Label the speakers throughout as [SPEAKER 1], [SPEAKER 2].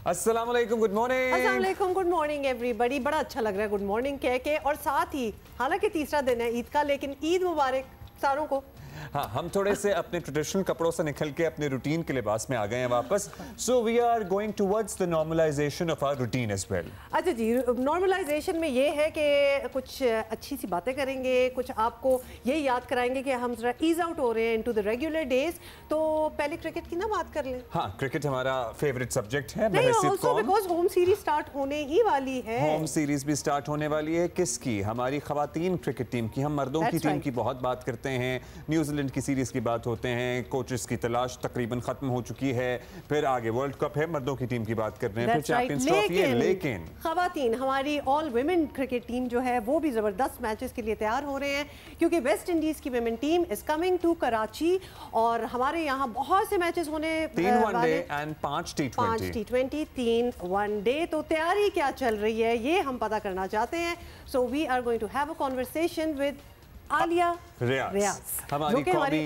[SPEAKER 1] अस्सलाम वालेकुम, good morning.
[SPEAKER 2] अस्सलाम वालेकुम, गुड मॉर्निंग एवरीबॉडी। बड़ा अच्छा लग रहा है गुड मॉर्निंग कह के, और साथ ही हालांकि तीसरा दिन है ईद का, लेकिन ईद मुबारक सारों को।
[SPEAKER 1] हाँ, हम थोड़े से अपने ट्रेडिशनल कपड़ों से निकल के अपने रूटीन के लिबास में आ गए हैं वापस। So we are going towards the normalization of our routine as well.
[SPEAKER 2] अच्छा जी, नॉर्मलाइजेशन में ये है कि कुछ अच्छी सी बातें करेंगे, कुछ आपको ये याद कराएंगे कि हम जरा ईज आउट हो रहे हैं इनटू द रेगुलर डेज। तो पहले क्रिकेट की ना बात कर लें।
[SPEAKER 1] हाँ, क्रिकेट हमारा फेवरेट सब्जेक्ट है।
[SPEAKER 2] बिकॉज होम सीरीज स्टार्ट होने ही वाली है।
[SPEAKER 1] होम सीरीज भी स्टार्ट होने वाली है। किसकी? हमारी खवातीन क्रिकेट टीम की। हम मर्दों की टीम की बहुत बात करते हैं, न्यूजीलैंड की सीरीज की बात होते हैं, कोचेस की तलाश तकरीबन खत्म हो चुकी है, फिर आगे वर्ल्ड कप है, मर्दों की टीम की बात कर रहे हैं, फिर चैंपियंस ट्रॉफी है। लेकिन
[SPEAKER 2] खवातीन हमारी ऑल वुमेन क्रिकेट टीम जो है वो भी जबरदस्त मैचेस के लिए तैयार हो रहे हैं, क्योंकि वेस्ट इंडीज की women team is coming to Karachi और हमारे यहाँ बहुत से मैचेस होने
[SPEAKER 1] 3 वनडे एंड 5 T20,
[SPEAKER 2] 3 वनडे। तो तैयारी क्या चल रही है ये हम पता करना चाहते हैं। So we are going to have a conversation with Aliya Riaz,
[SPEAKER 1] हमारी कौमी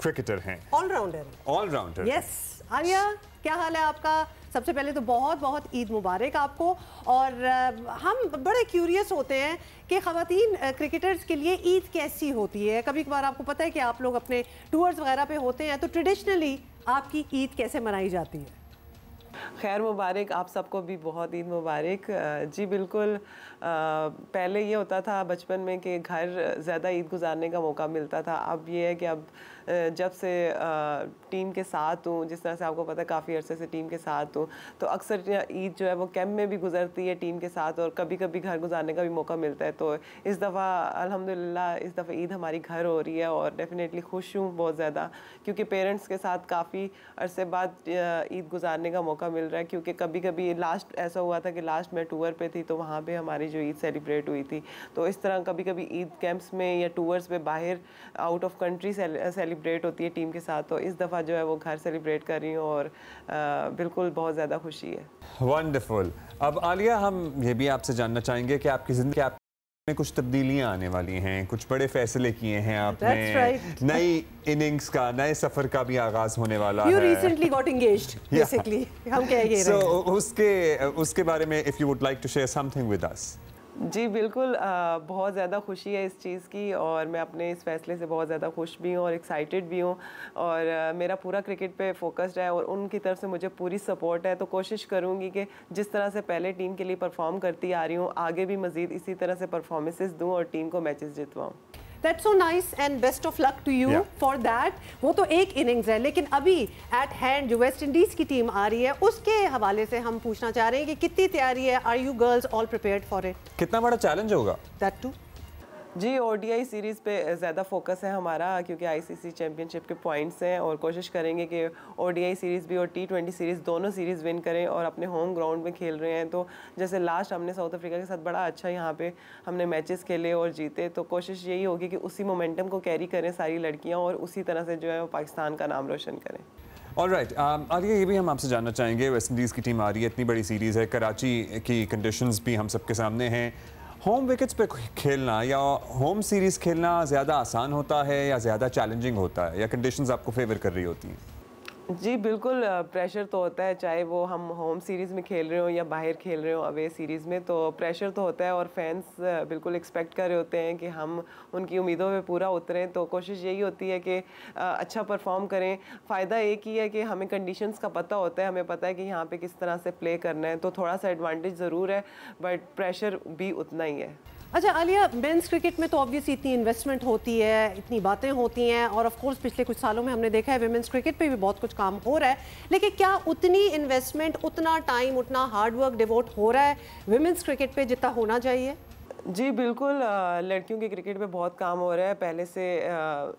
[SPEAKER 1] क्रिकेटर हैं, ऑलराउंडर।
[SPEAKER 2] यस आलिया, क्या हाल है आपका? सबसे पहले तो बहुत बहुत ईद मुबारक आपको। और हम बड़े क्यूरियस होते हैं कि ख़वातीन क्रिकेटर्स के लिए ईद कैसी होती है। कभी कभार आपको पता है कि आप लोग अपने टूर्स वगैरह पे होते हैं, तो ट्रेडिशनली आपकी ईद कैसे मनाई जाती है?
[SPEAKER 3] खैर मुबारक, आप सबको भी बहुत ईद मुबारक। जी बिल्कुल, पहले ये होता था बचपन में कि घर ज़्यादा ईद गुजारने का मौका मिलता था। अब ये है कि अब जब से टीम के साथ हूँ, जिस तरह से आपको पता है काफ़ी अरसे से टीम के साथ हूँ, तो अक्सर ईद जो है वो कैंप में भी गुजरती है टीम के साथ, और कभी कभी घर गुजारने का भी मौका मिलता है। तो इस दफ़ा अल्हम्दुलिल्लाह इस दफ़ा ईद हमारी घर हो रही है और डेफिनेटली खुश हूँ बहुत ज़्यादा, क्योंकि पेरेंट्स के साथ काफ़ी अरसे बाद ईद गुजारने का मौका मिल रहा है। क्योंकि कभी कभी लास्ट ऐसा हुआ था कि लास्ट मैं टूर पे थी, तो वहाँ पे हमारी जो ईद सेलिब्रेट हुई थी। तो इस तरह कभी कभी ईद कैंप्स में या टूर्स पे बाहर आउट ऑफ कंट्री सेलिब्रेट होती है टीम के साथ। तो इस दफ़ा जो है वो घर सेलिब्रेट कर रही हूँ और बिल्कुल बहुत ज़्यादा खुशी है।
[SPEAKER 1] वंडरफुल। अब आलिया, हम ये भी आपसे जानना चाहेंगे कि आपकी ज़िंदगी में कुछ तब्दीलियां आने वाली हैं, कुछ बड़े फैसले किए हैं आपने, नई इनिंग्स का, नए सफर का भी आगाज होने वाला है।
[SPEAKER 2] You recently got engaged, basically. हम कह ये रहे हैं।
[SPEAKER 1] उसके बारे में if you would like to share something with us.
[SPEAKER 3] जी बिल्कुल, बहुत ज़्यादा खुशी है इस चीज़ की, और मैं अपने इस फ़ैसले से बहुत ज़्यादा खुश भी हूँ और एक्साइटेड भी हूँ। और मेरा पूरा क्रिकेट पे फोकस्ड है और उनकी तरफ से मुझे पूरी सपोर्ट है। तो कोशिश करूँगी कि जिस तरह से पहले टीम के लिए परफॉर्म करती आ रही हूँ, आगे भी मज़ीद इसी तरह से परफॉर्मेंसेस दूँ और टीम को matches जितवाऊँ।
[SPEAKER 2] That's so nice and best of luck to you for that. वो तो एक इनिंग्स है, लेकिन अभी एट हैंड जो वेस्ट इंडीज की टीम आ रही है उसके हवाले से हम पूछना चाह रहे हैं कि कितनी तैयारी है? Are you girls all prepared for it?
[SPEAKER 1] कितना बड़ा चैलेंज होगा?
[SPEAKER 2] That too.
[SPEAKER 3] जी, ओडीआई सीरीज़ पे ज़्यादा फोकस है हमारा, क्योंकि आईसीसी चैम्पियनशिप के पॉइंट्स हैं, और कोशिश करेंगे कि ओडीआई सीरीज़ भी और T20 सीरीज़ दोनों सीरीज़ विन करें और अपने होम ग्राउंड में खेल रहे हैं। तो जैसे लास्ट हमने साउथ अफ्रीका के साथ बड़ा अच्छा यहाँ पे हमने मैचेस खेले और जीते, तो कोशिश यही होगी कि उसी मोमेंटम को कैरी करें सारी लड़कियाँ और उसी तरह से जो है वो पाकिस्तान का नाम रोशन करें।
[SPEAKER 1] ऑलराइट, आलिया, ये भी हम आपसे जानना चाहेंगे, वेस्ट इंडीज़ की टीम आ रही है, इतनी बड़ी सीरीज़ है, कराची की कंडीशंस भी हम सबके सामने हैं। होम विकेट्स पे खेलना या होम सीरीज़ खेलना ज़्यादा आसान होता है या ज़्यादा चैलेंजिंग होता है, या कंडीशंस आपको फेवर कर रही होती हैं?
[SPEAKER 3] जी बिल्कुल, प्रेशर तो होता है, चाहे वो हम होम सीरीज़ में खेल रहे हो या बाहर खेल रहे हो अवे सीरीज़ में, तो प्रेशर तो होता है और फैंस बिल्कुल एक्सपेक्ट कर रहे होते हैं कि हम उनकी उम्मीदों पे पूरा उतरें। तो कोशिश यही होती है कि अच्छा परफॉर्म करें। फ़ायदा एक ही है कि हमें कंडीशंस का पता होता है, हमें पता है कि यहाँ पे किस तरह से प्ले करना है, तो थोड़ा सा एडवांटेज ज़रूर है, बट प्रेशर भी उतना ही है।
[SPEAKER 2] अच्छा आलिया, मेंस क्रिकेट में तो ऑब्वियसली इतनी इन्वेस्टमेंट होती है, इतनी बातें होती हैं, और ऑफ कोर्स पिछले कुछ सालों में हमने देखा है विमेंस क्रिकेट पे भी बहुत कुछ काम हो रहा है, लेकिन क्या उतनी इन्वेस्टमेंट, उतना टाइम, उतना हार्ड वर्क डिवोट हो रहा है विमेंस क्रिकेट पे जितना होना चाहिए?
[SPEAKER 3] जी बिल्कुल, लड़कियों के क्रिकेट पे बहुत काम हो रहा है। पहले से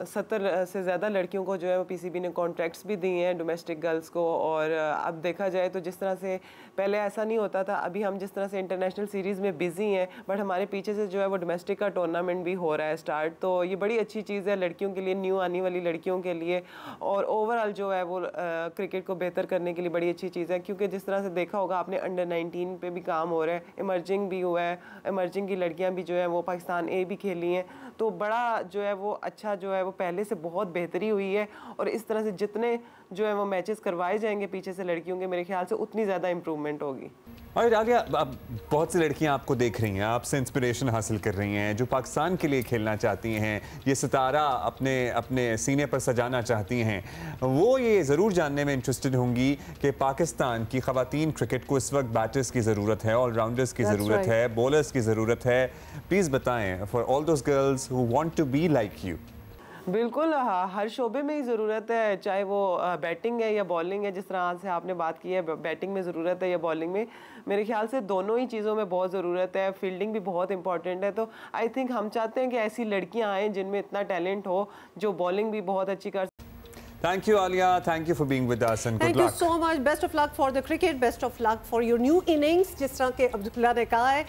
[SPEAKER 3] 70 से ज़्यादा लड़कियों को जो है वो पीसीबी ने कॉन्ट्रैक्ट्स भी दिए हैं, डोमेस्टिक गर्ल्स को। और अब देखा जाए तो जिस तरह से पहले ऐसा नहीं होता था, अभी हम जिस तरह से इंटरनेशनल सीरीज़ में बिज़ी हैं, बट हमारे पीछे से जो है वो डोमेस्टिक का टूर्नामेंट भी हो रहा है स्टार्ट। तो ये बड़ी अच्छी चीज़ है लड़कियों के लिए, न्यू आने वाली लड़कियों के लिए, और ओवरऑल जो है वो क्रिकेट को बेहतर करने के लिए बड़ी अच्छी चीज़ है। क्योंकि जिस तरह से देखा होगा आपने, अंडर 19 पे भी काम हो रहा है, इमर्जिंग भी हुआ है, इमर्जिंग की लड़कियां भी जो है वो पाकिस्तान ए भी खेली हैं। तो बड़ा जो है वो अच्छा जो है वो पहले से बहुत बेहतरी हुई है। और इस तरह से जितने जो है वो मैचेस करवाए जाएंगे पीछे से लड़कियों के, मेरे ख्याल से उतनी ज़्यादा इम्प्रूवमेंट होगी।
[SPEAKER 1] और आलिया, अब बहुत सी लड़कियां आपको देख रही हैं, आपसे इंस्पिरेशन हासिल कर रही हैं, जो पाकिस्तान के लिए खेलना चाहती हैं, ये सितारा अपने अपने सीने पर सजाना चाहती हैं, वो ये ज़रूर जानने में इंटरेस्टेड होंगी कि पाकिस्तान की ख़वातीन क्रिकेट को इस वक्त बैटर्स की ज़रूरत है, ऑलराउंडर्स की ज़रूरत है, बॉलर्स की ज़रूरत है। प्लीज़ बताएं, for all those girls who want to be like you.
[SPEAKER 3] बिल्कुल, हर शोबे में ही ज़रूरत है, चाहे वो बैटिंग है या बॉलिंग है। जिस तरह से आपने बात की है, बैटिंग में ज़रूरत है या बॉलिंग में, मेरे ख्याल से दोनों ही चीज़ों में बहुत ज़रूरत है। फील्डिंग भी बहुत इंपॉर्टेंट है। तो आई थिंक हम चाहते हैं कि ऐसी लड़कियां आएँ जिनमें इतना टैलेंट हो, जो बॉलिंग भी बहुत अच्छी कर।
[SPEAKER 1] Thank you, Alia. Thank you for being with us and good luck.
[SPEAKER 2] Thank you so much. Best of luck for the cricket. Best of luck for your new innings. जिस तरह के अब्दुल्ला ने कहा है,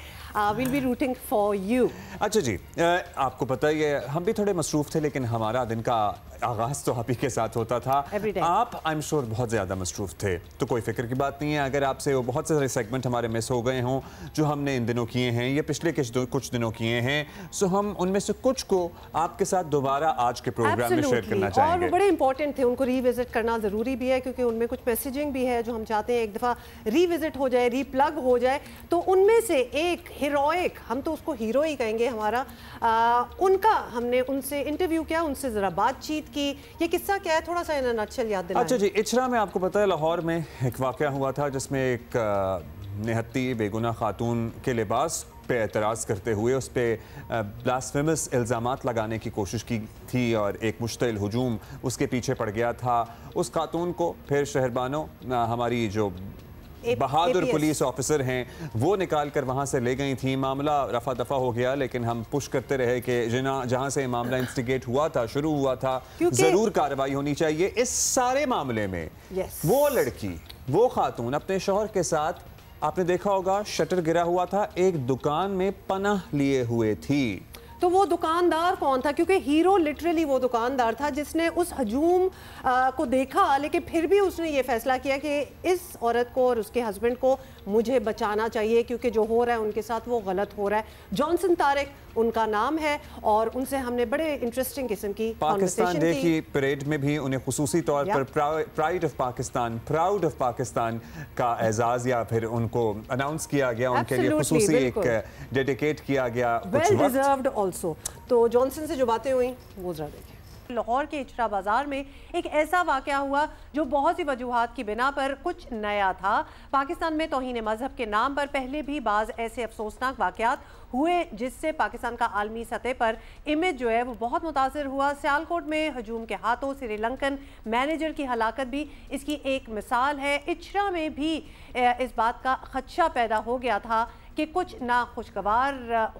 [SPEAKER 2] we'll be rooting for you.
[SPEAKER 1] अच्छा जी, आपको पता ही है हम भी थोड़े मसरूफ थे, लेकिन हमारा दिन का आगाज़ तो आप ही के साथ होता था। आप आई एम श्योर बहुत ज़्यादा मसरूफ थे, तो कोई फिक्र की बात नहीं है अगर आपसे वो बहुत सारे सेगमेंट हमारे मिस हो गए हों जो हमने इन दिनों किए हैं या पिछले कुछ दिनों किए हैं। सो हम उनमें से कुछ को आपके साथ दोबारा आज के प्रोग्राम में शेयर करना चाहेंगे।
[SPEAKER 2] और वो बड़े इंपॉर्टेंट थे, उनको रीविजिट करना ज़रूरी भी है, क्योंकि उनमें कुछ मैसेजिंग भी है जो हम चाहते हैं एक दफ़ा रीविजिट हो जाए, रीप्लग हो जाए। तो उनमें से एक हीरोइक, हम तो उसको हीरो ही कहेंगे हमारा, उनका हमने उनसे इंटरव्यू किया, उनसे ज़रा बातचीत की। ये किस्सा क्या है, थोड़ा सा इन नटशल याद दिलाएं।
[SPEAKER 1] अच्छा जी, इचरा में आपको पता है लाहौर में एक वाक़या हुआ था जिसमें एक निहत्ती बेगुनाह खातून के लिबास पे एतराज़ करते हुए उस पर ब्लास्फेमस इल्ज़ामात लगाने की कोशिश की थी और एक मुश्तइल हुजूम उसके पीछे पड़ गया था। उस खातून को फिर शहरबानों, हमारी जो बहादुर पुलिस ऑफिसर हैं, वो निकाल कर वहाँ से ले गई थी। मामला रफा दफा हो गया, लेकिन हम पुश करते रहे कि जहाँ से मामला इंस्टिगेट हुआ था, शुरू हुआ था, ज़रूर कार्रवाई होनी चाहिए इस सारे मामले में। वो लड़की, वो खातून अपने शौहर के साथ, आपने देखा होगा, शटर गिरा हुआ था, एक दुकान में पनाह लिए हुए थी।
[SPEAKER 2] तो वो दुकानदार कौन था? क्योंकि हीरो लिटरली वो दुकानदार था जिसने उस हजूम को देखा, लेकिन फिर भी उसने ये फैसला किया कि इस औरत को और उसके हस्बैंड को मुझे बचाना चाहिए, क्योंकि जो हो रहा है उनके साथ वो गलत हो रहा है। जॉनसन तारिक उनका नाम है और उनसे हमने बड़े इंटरेस्टिंग किस्म की
[SPEAKER 1] पाकिस्तान डे की परेड में भी उन्हें खुसूसी तौर पर pride of Pakistan, proud of Pakistan का एजाज या फिर उनको अनाउंस किया गया, उनके लिए खुसूसी एक डेडिकेट किया गया।
[SPEAKER 2] Well deserved also. तो जॉनसन से जो बातें हुई वो जरा देखिए। लाहौर के इचरा बाजार में एक ऐसा वाक़या हुआ जो बहुत सी वजूहात की बिना पर कुछ नया था। पाकिस्तान में तौहीन मजहब के नाम पर पहले भी बाज़ ऐसे अफसोसनाक वाक़यात हुए जिससे पाकिस्तान का आलमी सतह पर इमेज जो है वो बहुत मुतासर हुआ। सियालकोट में हजूम के हाथों श्रीलंकन मैनेजर की हलाकत भी इसकी एक मिसाल है। इचरा में भी इस बात का खदशा पैदा हो गया था कि कुछ नाखुशगवार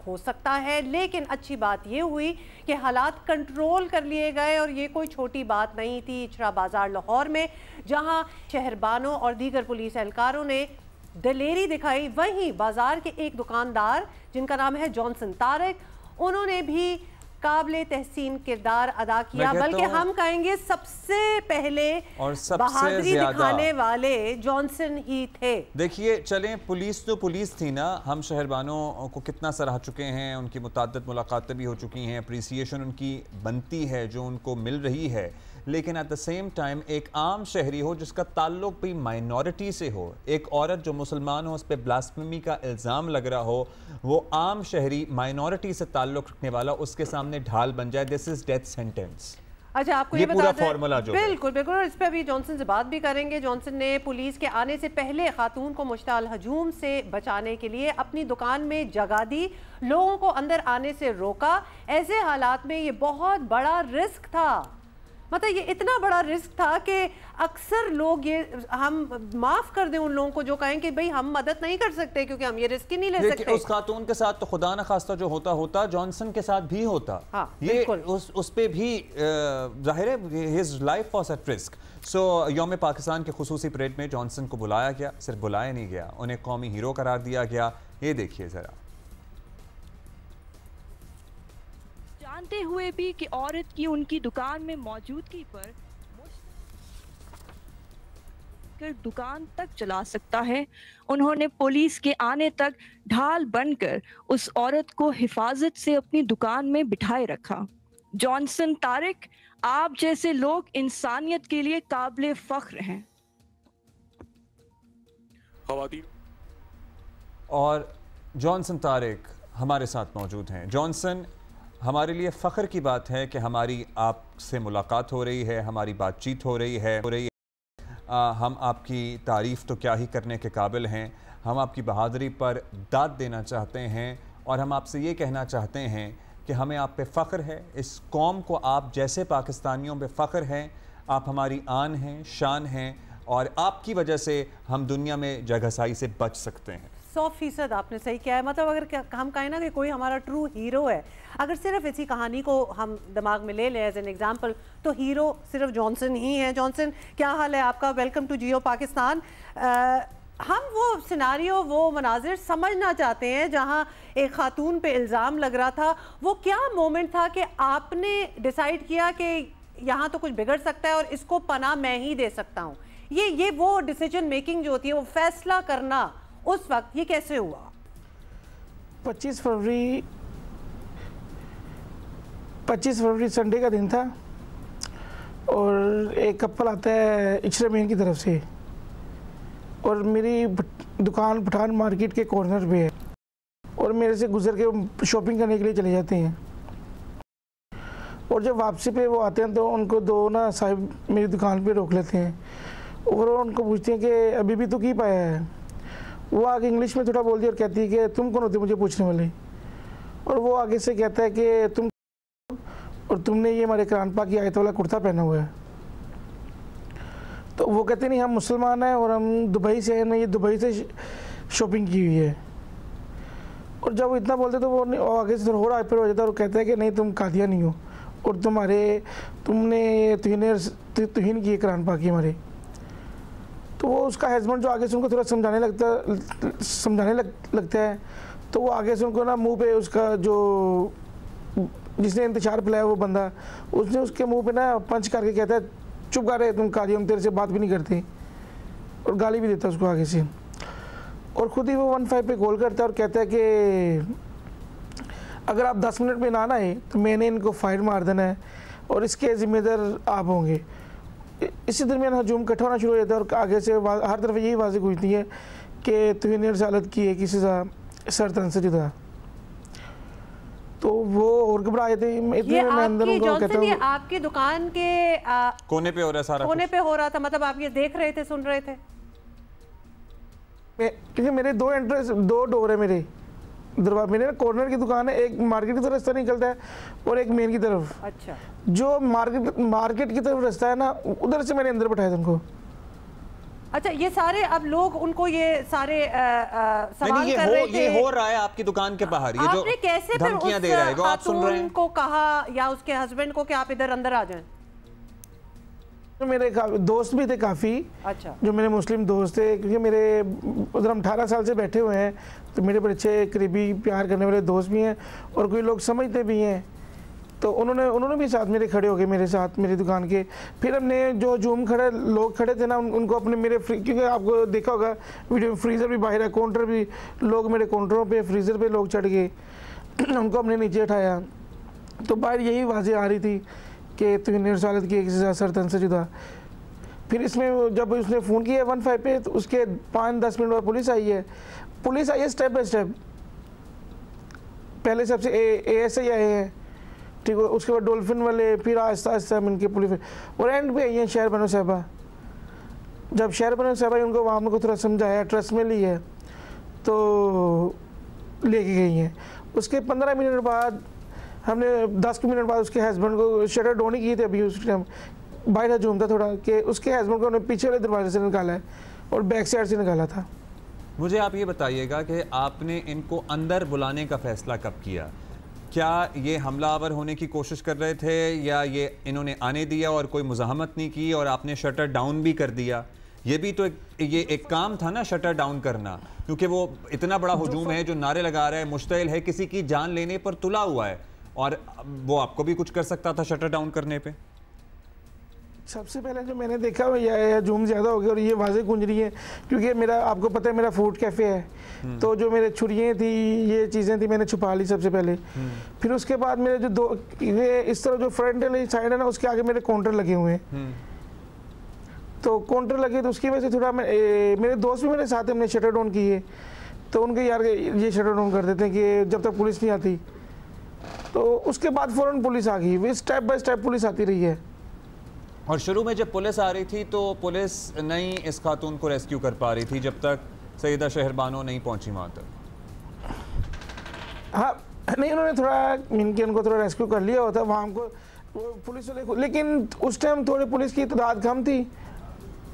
[SPEAKER 2] हो सकता है, लेकिन अच्छी बात यह हुई कि हालात कंट्रोल कर लिए गए और ये कोई छोटी बात नहीं थी। इचरा बाजार लाहौर में जहां शहरबानों और दीगर पुलिस एहलकारों ने दलेरी दिखाई, वहीं बाजार के एक दुकानदार जिनका नाम है जॉनसन तारिक, उन्होंने भी काबिले तहसीन किरदार अदा किया। बल्कि हम कहेंगे सबसे पहले और बहादुरी दिखाने वाले जॉनसन ही थे।
[SPEAKER 1] देखिए, चलें, पुलिस तो पुलिस थी ना, हम शहरबानों को कितना सराह चुके हैं, उनकी मुताद्दिद मुलाकातें भी हो चुकी हैं, अप्रिसिएशन उनकी बनती है जो उनको मिल रही है, लेकिन एट द सेम टाइम एक आम शहरी हो जिसका ताल्लुक भी माइनॉरिटी से हो, एक औरत जो मुसलमान हो उस पर ब्लास्फेमी का इल्ज़ाम लग रहा हो, वो आम शहरी माइनॉरिटी से ताल्लुक रखने वाला उसके सामने ढाल बन जाए, दिस इज डेथ सेंटेंस।
[SPEAKER 2] अच्छा, आपको ये
[SPEAKER 1] पूरा फॉर्मूला जो
[SPEAKER 2] बिल्कुल बिल्कुल, और इस पर अभी जॉनसन से बात भी करेंगे। जॉनसन ने पुलिस के आने से पहले खातून को मुश्ताल हजूम से बचाने के लिए अपनी दुकान में जगह दी, लोगों को अंदर आने से रोका। ऐसे हालात में ये बहुत बड़ा रिस्क था, मतलब ये इतना बड़ा रिस्क था कि अक्सर लोग ये, हम माफ कर दें उन लोगों को जो कहें कि भाई हम मदद नहीं कर सकते क्योंकि हम ये रिस्क ही नहीं ले सकते।
[SPEAKER 1] उस खातून के साथ तो खुदा न खास्ता जो होता जॉनसन के साथ भी होता।
[SPEAKER 2] हाँ,
[SPEAKER 1] ये उस पे भी जाहिर है his life was at risk. So यौम पाकिस्तान के खुसूसी परेड में जॉनसन को बुलाया गया, सिर्फ बुलाया नहीं गया, उन्हें कौमी हीरो करार दिया गया। ये देखिए जरा।
[SPEAKER 4] जानते हुए भी कि औरत की उनकी दुकान में मौजूदगी पर दुकान तक चला सकता है, उन्होंने पुलिस के आने तक ढाल बनकर उस औरत को हिफाजत से अपनी दुकान में बिठाए रखा। जॉनसन तारिक, आप जैसे लोग इंसानियत के लिए काबिल फख्र हैं।
[SPEAKER 1] और जॉनसन तारिक हमारे साथ मौजूद हैं। जॉनसन, हमारे लिए फ़ख्र की बात है कि हमारी आपसे मुलाकात हो रही है, हमारी बातचीत हो रही है। हम आपकी तारीफ़ तो क्या ही करने के काबिल हैं। हम आपकी बहादुरी पर दाद देना चाहते हैं और हम आपसे ये कहना चाहते हैं कि हमें आप पे फ़ख्र है। इस कौम को आप जैसे पाकिस्तानियों पे फ़ख्र है। आप हमारी आन हैं, शान हैं और आपकी वजह से हम दुनिया में जगहसाई से बच सकते हैं।
[SPEAKER 2] 100% आपने सही किया है। मतलब अगर हम कहें ना कि कोई हमारा ट्रू हीरो है, अगर सिर्फ इसी कहानी को हम दिमाग में ले लें एज एन एग्जांपल, तो हीरो सिर्फ जॉनसन ही है। जॉनसन, क्या हाल है आपका? वेलकम टू जियो पाकिस्तान। हम वो सिनारियो, वो मनाजिर समझना चाहते हैं जहां एक खातून पे इल्ज़ाम लग रहा था। वो क्या मोमेंट था कि आपने डिसाइड किया कि यहाँ तो कुछ बिगड़ सकता है और इसको पनाह मैं ही दे सकता हूँ? ये वो डिसीजन मेकिंग जो होती है, वो फैसला करना उस वक्त, ये कैसे हुआ?
[SPEAKER 5] 25 फरवरी संडे का दिन था और एक कपल आता है इशरा मेन की तरफ से और मेरी दुकान पठान मार्केट के कॉर्नर पे है और मेरे से गुजर के शॉपिंग करने के लिए चले जाते हैं। और जब वापसी पे वो आते हैं तो उनको दो ना साहिब मेरी दुकान पे रोक लेते हैं और उनको पूछते हैं कि अभी भी तो की पाया है। वो आगे इंग्लिश में थोड़ा बोलती है और कहती है कि तुम कौन होते मुझे पूछने वाले। और वो आगे से कहता है कि तुम और तुमने ये हमारे कुरान पाक की आयत वाला कुर्ता पहना हुआ है। तो वो कहते नहीं, हम मुसलमान हैं और हम दुबई से हैं, ये दुबई से शॉपिंग की हुई है। और जब वो इतना बोलते तो वो आगे से थोड़ा हाइपर हो जाता है और कहता है कि नहीं, तुम कादिया नहीं हो और तुमने तुहीन की कुरान पाक की हमारे। तो वो उसका हस्बैंड जो आगे से उनको थोड़ा समझाने लगता है तो वो आगे से उनको ना मुंह पे उसका जो जिसने इंतजार फैलाया वो बंदा, उसने उसके मुंह पे ना पंच करके कहता है चुप कर रहे तुम काजी, हम तेरे से बात भी नहीं करते, और गाली भी देता है उसको आगे से। और ख़ुद ही वो 15 पे कॉल करता है और कहता है कि अगर आप 10 मिनट में ना आए तो मैंने इनको फायर मार देना है और इसके ज़िम्मेदार आप होंगे। इसी दरमियान हजूम इकट्ठा होना शुरू हो जाता है और आगे से हर तरफ यही वाज़ेह गूंजती है कि तूने रसालत की है किसी सर तन से जुदा। तो वो और घबरा जाते हैं। इतने मैं अंदर उनको कहता हूं,
[SPEAKER 2] ये आपकी दुकान के
[SPEAKER 1] कोने पे हो रहा है सारा
[SPEAKER 2] कोने पे हो रहा था, मतलब आप ये देख रहे थे, सुन रहे थे?
[SPEAKER 5] क्योंकि मेरे दो डोर है मेरे दरवाजे। मेरे ना कॉर्नर की दुकान है, एक मार्केट की तरफ रास्ता निकलता है और एक मेन की तरफ।
[SPEAKER 2] अच्छा,
[SPEAKER 5] जो मार्केट की तरफ रास्ता है ना, उधर से मैंने अंदर बैठाया था उनको।
[SPEAKER 2] अच्छा, ये सारे अब लोग उनको ये सारे सवाल कर रहे थे।
[SPEAKER 1] ये हो रहा है आपकी दुकान के बाहर, ये जो
[SPEAKER 2] कैसे
[SPEAKER 1] धमकियां दे रहा है, आप सुन रहे हैं?
[SPEAKER 2] को कहा या उसके हस्बैंड को कि आप इधर अंदर आ जाएं?
[SPEAKER 5] तो मेरे दोस्त भी थे काफ़ी।
[SPEAKER 2] अच्छा, जो
[SPEAKER 5] मेरे मुस्लिम दोस्त थे, क्योंकि मेरे उधर हम 18 साल से बैठे हुए हैं, तो मेरे बड़े अच्छे करीबी प्यार करने वाले दोस्त भी हैं और कोई लोग समझते भी हैं। तो उन्होंने भी साथ मेरे खड़े हो गए, मेरे साथ मेरी दुकान के। फिर हमने जो लोग खड़े थे ना, उनको अपने क्योंकि आपको देखा होगा वीडियो में, फ्रीज़र भी बाहर है, काउंटर भी, लोग मेरे काउंटरों पे फ्रीज़र पे लोग चढ़ गए, उनको हमने नीचे उठाया। तो बाहर यही वाज़ेह आ रही थी कि तूने रसालत की किसी सर तन से जुदा। फिर इसमें जब उसने फ़ोन किया 15 पे, तो उसके 5-10 मिनट बाद पुलिस आई है स्टेप बाई स्टेप। पहले सबसे ASI आए हैं, ठीक है, उसके बाद डॉल्फिन वाले, फिर आहिस्ता आहिस्ता इनके पुलिस, और एंड पे आई है शहर बनो साहबा। जब शहर बनो साहबा उनको वहाँ को थोड़ा समझाया, ट्रस्ट में ली है, तो लेके गई हैं। उसके 15 मिनट बाद हमने 10 मिनट बाद उसके हस्बैंड को शटर डाउन ही किए थे, अभी उस टाइम बाहर हजूम था थोड़ा, कि उसके हस्बैंड को उन्होंने पीछे वाले दरवाजे से निकाला है और बैक साइड से निकाला था।
[SPEAKER 1] मुझे आप ये बताइएगा कि आपने इनको अंदर बुलाने का फैसला कब किया? क्या ये हमलावर होने की कोशिश कर रहे थे या ये इन्होंने आने दिया और कोई मुज़ाहमत नहीं की और आपने शटर डाउन भी कर दिया? ये भी तो एक काम था ना, शटर डाउन करना, क्योंकि वो इतना बड़ा हुजूम है जो नारे लगा रहा है, मुश्तइल है, किसी की जान लेने पर तुला हुआ है, और वो आपको भी कुछ कर सकता था शटर डाउन करने पे।
[SPEAKER 5] सबसे पहले जो मैंने देखा वो यह जूम ज़्यादा हो गया और ये वाज़ेह गूंज रही है क्योंकि मेरा, आपको पता है मेरा फूड कैफ़े है, तो जो मेरे छुरियाँ थी, ये चीज़ें थी, मैंने छुपा ली सबसे पहले। फिर उसके बाद मेरे जो दो, ये इस तरह जो फ्रंट वाली साइड है ना, उसके आगे मेरे काउंटर लगे हुए हैं। तो काउंटर लगे तो उसकी वजह से थोड़ा मेरे दोस्त भी मेरे साथ हमने शटर डाउन किए, तो उनके यार ये शटर डाउन कर देते हैं कि जब तक पुलिस नहीं आती। तो उसके बाद फ़ौरन पुलिस आ गई, वे स्टेप बाय स्टेप पुलिस आती रही है।
[SPEAKER 1] और शुरू में जब पुलिस आ रही थी तो पुलिस नहीं इस खातून को रेस्क्यू कर पा रही थी जब तक सईदा शहरबानो नहीं पहुंची वहाँ तक।
[SPEAKER 5] हाँ नहीं, उन्होंने थोड़ा इनके उनको थोड़ा रेस्क्यू कर लिया होता वहाँ हमको वो पुलिस वाले, लेकिन उस टाइम थोड़ी पुलिस की तादाद कम थी,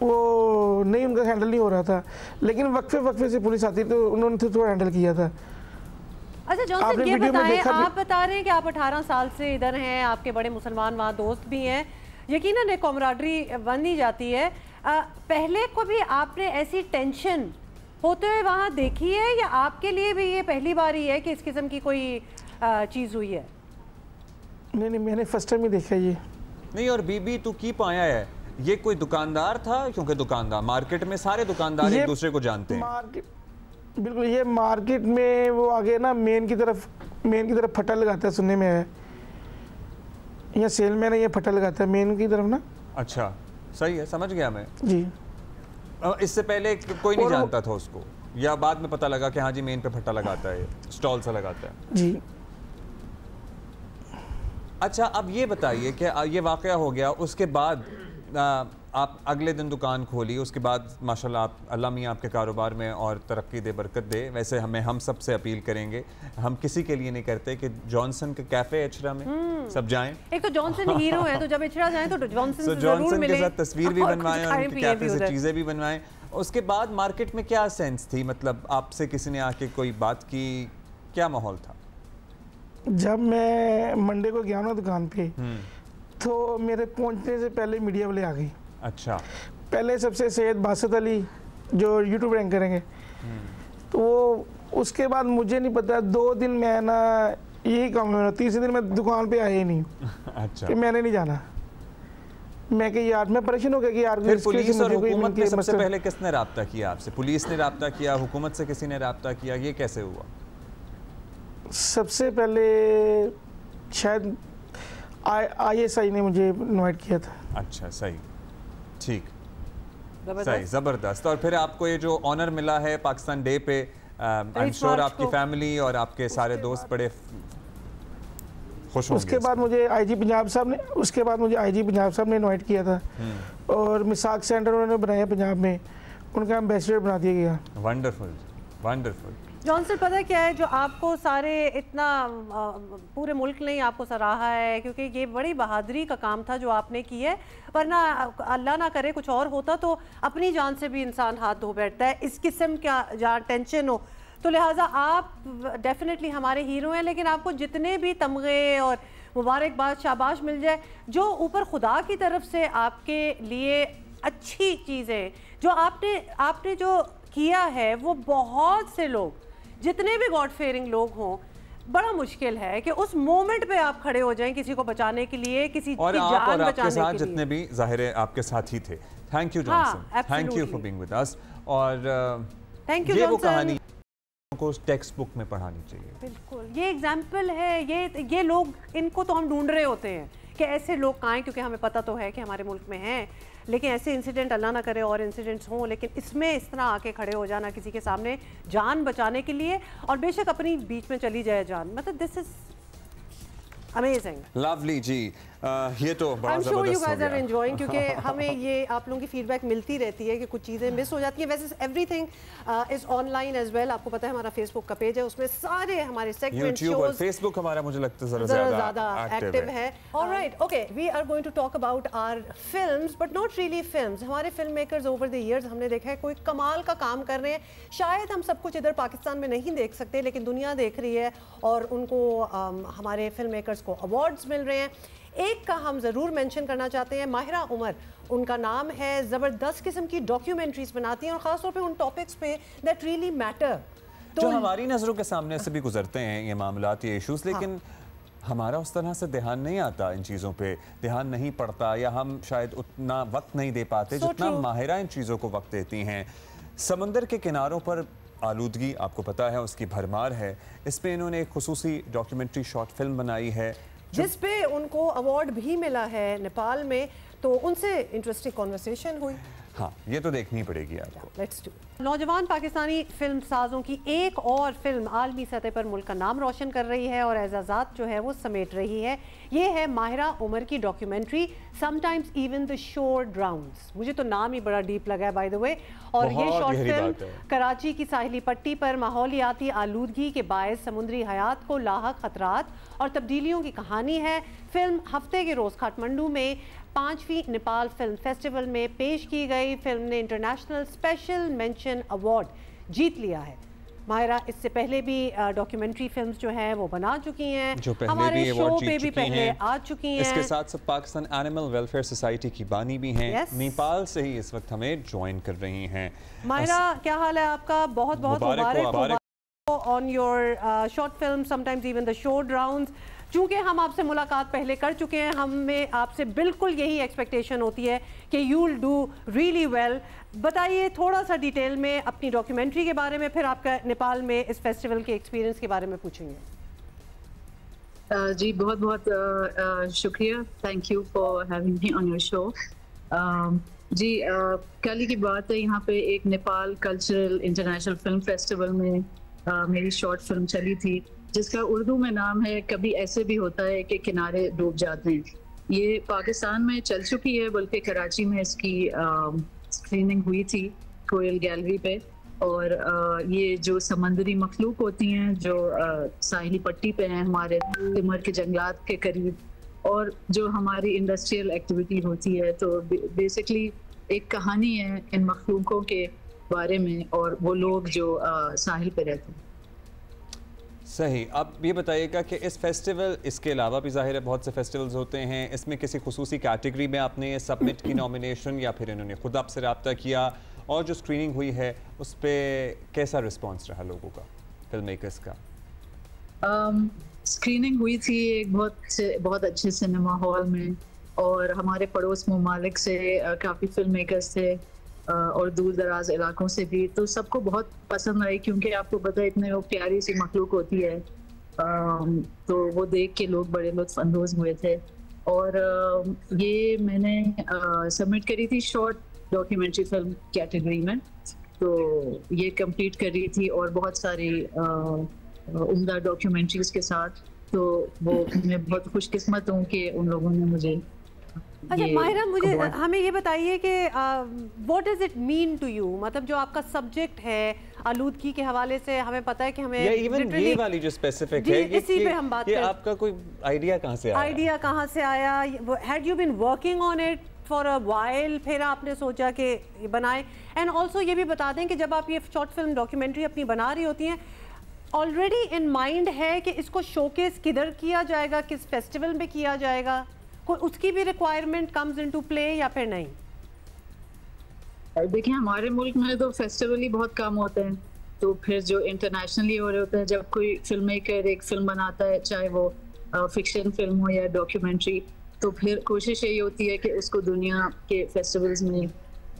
[SPEAKER 5] वो नहीं, उनका हैंडल नहीं हो रहा था, लेकिन वक्फे से पुलिस आती तो उन्होंने थोड़ा हैंडल किया था।
[SPEAKER 2] अच्छा जॉनसन, ये बताएं, आप बता रहे हैं कि आप 18 साल से इधर हैं, आपके बड़े मुसलमान वहाँ दोस्त भी हैं, यकीनन एक कॉमराडरी बन ही जाती है। पहले को भी आपने ऐसी टेंशन होते हुए वहाँ देखी है या आपके लिए भी ये पहली बार ही है कि इस किस्म की कोई चीज़ हुई है?
[SPEAKER 5] नहीं, मैंने फर्स्ट टाइम ही देखा ये।
[SPEAKER 1] नहीं, और बीबी तू की पाया है, ये कोई दुकानदार था? क्योंकि दुकानदार मार्केट में सारे दुकानदार एक दूसरे को जानते हैं।
[SPEAKER 5] बिल्कुल, ये मार्केट में वो आगे ना मेन की तरफ फटा लगाता है, सुनने में है, या सेल में ना ये फटा लगाता है मेन की तरफ ना।
[SPEAKER 1] अच्छा, सही है, समझ गया मैं
[SPEAKER 5] जी।
[SPEAKER 1] इससे पहले कोई नहीं जानता था उसको, या बाद में पता लगा कि हाँ जी मेन पे फटा लगाता है, स्टॉल सा लगाता है?
[SPEAKER 5] जी।
[SPEAKER 1] अच्छा, अब ये बताइए कि ये वाकया हो गया, उसके बाद आप अगले दिन दुकान खोली, उसके बाद माशाल्लाह आप, अल्लाह मियाँ आपके कारोबार में और तरक्की दे, बरकत दे। वैसे हम सब से अपील करेंगे, हम किसी के लिए नहीं करते कि जॉनसन के कैफ़े इचरा में सब जाएं।
[SPEAKER 2] एक तो जॉनसन हीरो है, तो जब इचरा जाएं तो जॉनसन से
[SPEAKER 1] जॉनसन
[SPEAKER 2] जरूर मिलें,
[SPEAKER 1] के साथ तस्वीर भी बनवाएं और उनके कैफ़े से
[SPEAKER 2] उधर।
[SPEAKER 1] चीज़ें भी बनवाएं। उसके बाद मार्केट में क्या सेंस थी, मतलब आपसे किसी ने आके कोई बात की, क्या माहौल था?
[SPEAKER 5] जब मैं मंडे को गया ना दुकान पे, तो मेरे पहुंचने से पहले मीडिया वाले आ गई।
[SPEAKER 1] अच्छा।
[SPEAKER 5] पहले सबसे सैयद बासत अली जो यूट्यूब रैंक करेंगे, तो वो, उसके बाद मुझे नहीं पता, 2 दिन मैं ना यही काम में, तीसरे दिन मैं दुकान पे आया ही नहीं।
[SPEAKER 1] अच्छा।
[SPEAKER 5] कि मैंने नहीं जाना, मैं कि यार मैं परेशान हो गया कि यार
[SPEAKER 1] फिर पुलिस और हुकूमत ने सबसे पहले किसने राब्ता किया आपसे? पुलिस ने राब्ता किया, हुकूमत से किसी ने राब्ता किया, ये कैसे हुआ?
[SPEAKER 5] सबसे पहले शायद ISI ने मुझे इनवाइट किया था।
[SPEAKER 1] अच्छा, सही, ठीक, सही, ज़बरदस्त। और फिर आपको ये जो ऑनर मिला है पाकिस्तान डे पे, आई एम श्योर आपकी फैमिली और आपके सारे दोस्त बड़े खुश होंगे।
[SPEAKER 5] उसके बाद मुझे IG पंजाब साहब ने इनवाइट किया था, और मिसाक सेंटर उन्होंने बनाया पंजाब में, उनका एम्बेसडर बना दिया गया।
[SPEAKER 1] Wonderful, wonderful.
[SPEAKER 2] जॉनसन, पता है क्या है जो आपको सारे इतना पूरे मुल्क ने ही आपको सराहा है, क्योंकि ये बड़ी बहादुरी का काम था जो आपने की है, वरना अल्लाह ना करे कुछ और होता तो अपनी जान से भी इंसान हाथ धो बैठता है, इस किस्म का जहाँ टेंशन हो। तो लिहाजा आप डेफिनेटली हमारे हीरो हैं, लेकिन आपको जितने भी तमगे और मुबारकबाद, शाबाश मिल जाए, जो ऊपर खुदा की तरफ से आपके लिए अच्छी चीज़ें जो आपने जो किया है, वो बहुत से लोग, जितने भी गॉड फेयरिंग लोग हों, बड़ा मुश्किल है कि उस मोमेंट पे आप खड़े हो जाएं किसी को बचाने के लिए, किसी की जान बचाने के लिए।
[SPEAKER 1] और आपके साथ जितने भी ज़ाहिर है आपके साथ ही थे। Thank you Johnson, thank you for being with अस। और
[SPEAKER 2] थैंक यू
[SPEAKER 1] ये वो कहानी को टेक्स्ट बुक में पढ़ानी चाहिए।
[SPEAKER 2] बिल्कुल, ये एग्जाम्पल है, ये लोग, इनको तो हम ढूंढ रहे होते हैं कि ऐसे लोग कहाँ हैं, क्योंकि हमें पता तो है कि हमारे मुल्क में हैं, लेकिन ऐसे इंसिडेंट अल्लाह ना करे और इंसिडेंट्स हों, लेकिन इसमें इस तरह आके खड़े हो जाना किसी के सामने जान बचाने के लिए, और बेशक अपनी बीच में चली जाए जान, मतलब दिस इज अमेजिंग।
[SPEAKER 1] लवली जी, ये तो बड़ा
[SPEAKER 2] I'm sure you
[SPEAKER 1] ज़बरदस्त हो
[SPEAKER 2] guys are
[SPEAKER 1] गया।
[SPEAKER 2] enjoying, क्योंकि हमें ये आप लोगों की फीडबैक मिलती रहती है कि कुछ चीज़ें मिस हो जाती हैं। वैसे everything is online as well, आपको पता है हमारा फेसबुक का पेज है, उसमें सारे हमारे सेगमेंट
[SPEAKER 1] YouTube और
[SPEAKER 2] शोज,
[SPEAKER 1] फेसबुक हमारा मुझे लगता है
[SPEAKER 2] ज़्यादा एक्टिव है। Alright, okay, we are going to talk about our films, but not really films. हमारे film makers over the years हमने देखा है कोई कमाल का काम कर रहे हैं, शायद हम सब कुछ इधर पाकिस्तान में नहीं देख सकते, लेकिन दुनिया देख रही है और उनको हमारे फिल्म मेकर्स को अवार्ड्स मिल रहे हैं। एक का हम ज़रूर मेंशन करना चाहते हैं, माहिरा उमर, उनका नाम है, ज़बरदस्त किस्म की डॉक्यूमेंट्रीज बनाती हैं और ख़ासतौर पे उन टॉपिक्स पे दैट रियली मैटर,
[SPEAKER 1] जो हमारी नज़रों के सामने से भी गुजरते हैं ये मामलात, ये इश्यूज, लेकिन हमारा उस तरह से ध्यान नहीं आता इन चीज़ों पे, ध्यान नहीं पड़ता, या हम शायद उतना वक्त नहीं दे पाते जितना माहिरा इन चीज़ों को वक्त देती हैं। समंदर के किनारों पर आलूदगी आपको पता है, उसकी भरमार है। इस पे इन्होंने एक खुसूसी डॉक्यूमेंट्री शॉर्ट फिल्म बनाई है
[SPEAKER 2] जिस पे उनको अवार्ड भी मिला है नेपाल में, तो उनसे इंटरेस्टिंग कॉन्वर्सेशन हुई।
[SPEAKER 1] हाँ, ये तो देखनी पड़ेगी आपको।
[SPEAKER 2] Let's do. नौजवान पाकिस्तानी फिल्म साजों की एक और फिल्म आलमी सतह पर मुल्क का नाम रोशन कर रही है और एजाज़ात जो है वो समेट रही है। ये है माहिरा उमर की documentary sometimes even the shore ड्राउन्स। मुझे तो नाम ही बड़ा डीप लगा है बाय द वे। और ये शॉर्ट फिल्म कराची की साहिली पट्टी पर माहौलियाती आलूदगी के बायस समुद्री हयात को लाहक खतरात और तब्दीलियों की कहानी है। फिल्म हफ्ते के रोज़ काठमांडू में 5वीं नेपाल फिल्म फेस्टिवल में पेश की गई। फिल्म ने इंटरनेशनल स्पेशल मेंशन अवार्ड जीत लिया है। माहिरा इससे पहले भी डॉक्यूमेंट्री फिल्म्स जो हैं वो बना चुकी हैं,
[SPEAKER 1] जो
[SPEAKER 2] हमारे शो पे भी पहले आ चुकी हैं।
[SPEAKER 1] इसके साथ साथ पाकिस्तान एनिमल वेलफेयर सोसाइटी की बानी भी हैं। नेपाल से ही इस वक्त हमें ज्वाइन कर रही हैं।
[SPEAKER 2] माहिरा, क्या हाल है आपका? बहुत बहुत मुबारक on your short film sometimes even the shore drowns. चूँकि हम आपसे मुलाकात पहले कर चुके हैं, हमें आपसे बिल्कुल यही एक्सपेक्टेशन होती है कि you will do really well. बताइए थोड़ा सा डिटेल में अपनी डॉक्यूमेंट्री के बारे में, फिर आपका नेपाल में इस फेस्टिवल के एक्सपीरियंस के बारे में पूछेंगे।
[SPEAKER 6] जी बहुत बहुत शुक्रिया, thank you for having me on your show. जी कल की बात है, यहाँ पे एक Nepal cultural international film festival में मेरी शॉर्ट फिल्म चली थी, जिसका उर्दू में नाम है कभी ऐसे भी होता है कि किनारे डूब जाते हैं। ये पाकिस्तान में चल चुकी है, बल्कि कराची में इसकी स्क्रीनिंग हुई थी कोयल गैलरी पे। और ये जो समंदरी मखलूक होती हैं जो साहिली पट्टी पे हैं हमारे तिमर के जंगलात के करीब, और जो हमारी इंडस्ट्रियल एक्टिविटी होती है, तो बेसिकली एक कहानी है इन मखलूकों के बारे में और वो लोग जो साहिल पे रहते हैं।
[SPEAKER 1] सही। अब ये बताइएगा कि इस फेस्टिवल, इसके अलावा भी ज़ाहिर है बहुत से फेस्टिवल्स होते हैं, इसमें किसी खुसूसी कैटेगरी में आपने सबमिट की नॉमिनेशन, या फिर इन्होंने खुद आपसे रब्ता किया? और जो स्क्रीनिंग हुई है उस पर कैसा रिस्पॉन्स रहा लोगों का, फिल्म मेकर्स का?
[SPEAKER 6] स्क्रीनिंग हुई थी एक बहुत अच्छे सिनेमा हॉल में, और हमारे पड़ोस ममालिक से काफ़ी फिल्म मेकर्स थे और दूर दराज इलाकों से भी, तो सबको बहुत पसंद आई, क्योंकि आपको पता है इतने वो प्यारी सी मखलूक होती है, तो वो देख के लोग बड़े लुत्फ अंदोज हुए थे। और ये मैंने सबमिट करी थी शॉर्ट डॉक्यूमेंट्री फिल्म कैटेगरी में, तो ये कंप्लीट कर रही थी और बहुत सारी उम्दा डॉक्यूमेंट्रीज के साथ, तो वो मैं बहुत खुशकिस्मत हूँ कि उन लोगों ने मुझे।
[SPEAKER 2] अच्छा माहिरा, मुझे हमें ये बताइए कि what does it mean to you, मतलब जो आपका सब्जेक्ट है आलूदगी के हवाले से, हमें पता है कि हमें
[SPEAKER 1] ये वाली जो स्पेसिफिक है,
[SPEAKER 2] इसी पे हम बात करें।
[SPEAKER 1] आपका कोई आइडिया कहाँ से आया?
[SPEAKER 2] आइडिया कहाँ से आया? Had you been working on it for a while, फिर आपने सोचा कि बनाए? एंड ऑल्सो ये भी बता दें कि जब आप ये शॉर्ट फिल्म डॉक्यूमेंट्री अपनी बना रही होती हैं, ऑलरेडी इन माइंड है कि इसको शोकेस किधर किया जाएगा, किस फेस्टिवल में किया जाएगा, कोई उसकी भी रिक्वायरमेंट कम्स इनटू प्ले या फिर नहीं?
[SPEAKER 6] देखिए हमारे मुल्क में तो फेस्टिवल ही बहुत कम होते हैं, तो फिर जो इंटरनेशनली हो रहे होते हैं, जब कोई फिल्म मेकर एक फिल्म बनाता है, चाहे वो फिक्शन फिल्म हो या डॉक्यूमेंट्री, तो फिर कोशिश यही होती है कि उसको दुनिया के फेस्टिवल्स में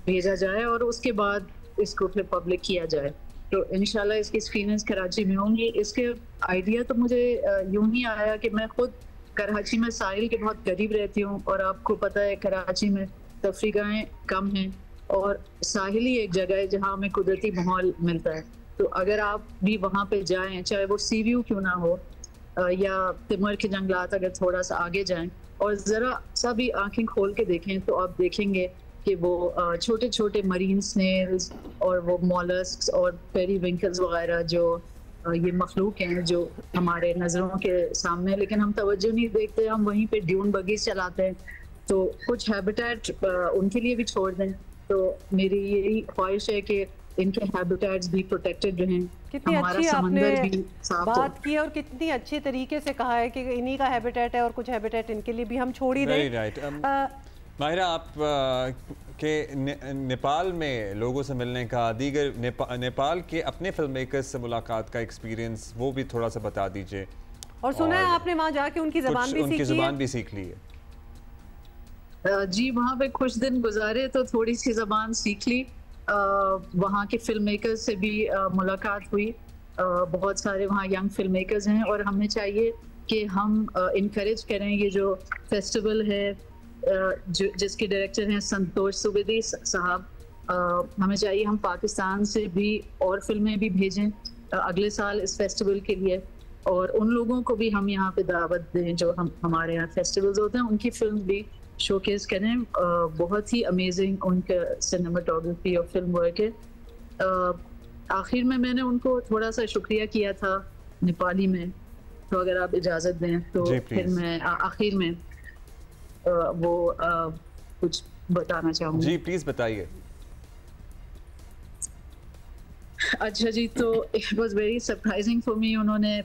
[SPEAKER 6] भेजा जाए और उसके बाद इसको फिर पब्लिक किया जाए। तो इंशाल्लाह इसकी स्क्रीनिंग्स कराची में होंगी। इसके आइडिया तो मुझे यूं ही आया कि मैं खुद कराची में साहिल के बहुत करीब रहती हूँ, और आपको पता है कराची में तफरीगाहें कम हैं और साहिल ही एक जगह है जहाँ हमें कुदरती माहौल मिलता है। तो अगर आप भी वहाँ पे जाएं, चाहे वो सी व्यू क्यों ना हो या तिमर के जंगलात अगर थोड़ा सा आगे जाएं और ज़रा सा भी आंखें खोल के देखें, तो आप देखेंगे कि वो छोटे छोटे मरीन स्नेल्स और वो मॉलस्क्स और पेरीविंकल्स वगैरह जो ये मखलूक हैं जो हमारे नज़रों के सामने, लेकिन हम तवज्जो नहीं देखते, हम वहीं पे ड्यून बगीच चलाते हैं। तो कुछ हैबिटेट उनके लिए भी छोड़ दें। तो मेरी यही ख्वाहिश है कि इनके हैबिटेट्स भी प्रोटेक्टेड रहें,
[SPEAKER 2] कितनी अच्छी आपने बात की और कितनी अच्छे तरीके से कहा है कि इन्हीं का हैबिटेट है और कुछ हैबिटेट इनके लिए भी हम छोड़ ही दें।
[SPEAKER 1] माहिरा, आप के नेपाल में लोगों से मिलने का, दीगर नेपाल के अपने फिल्म मेकर्स से मुलाकात का एक्सपीरियंस, वो भी थोड़ा सा बता दीजिए।
[SPEAKER 2] और सुना है आपने वहाँ जाके उनकी ज़बान भी
[SPEAKER 1] उनकी
[SPEAKER 2] सीखी
[SPEAKER 1] ज़बान
[SPEAKER 2] है?
[SPEAKER 1] भी सीख ली है।
[SPEAKER 6] जी वहाँ पे कुछ दिन गुजारे तो थोड़ी सी ज़बान सीख ली। वहाँ के फिल्म मेकर्स से भी मुलाकात हुई। बहुत सारे वहाँ यंग फिल्म मेकर्स हैं और हमें चाहिए कि हम इनकरेज करें ये जो फेस्टिवल है जिसके डायरेक्टर हैं संतोष सुवेदी साहब। हमें चाहिए हम पाकिस्तान से भी और फिल्में भी भेजें अगले साल इस फेस्टिवल के लिए, और उन लोगों को भी हम यहाँ पे दावत दें जो हमारे यहाँ फेस्टिवल्स होते हैं, उनकी फिल्म भी शोकेस करें। बहुत ही अमेजिंग उनका सिनेमाटोग्राफी और फिल्म वर्क है। आखिर में मैंने उनको थोड़ा सा शुक्रिया किया था नेपाली में, तो अगर आप इजाज़त दें तो फिर मैं आखिर में वो कुछ बताना चाहूँगी।
[SPEAKER 1] जी प्लीज़ बताइए।
[SPEAKER 6] अच्छा जी, तो it was very surprising for me. उन्होंने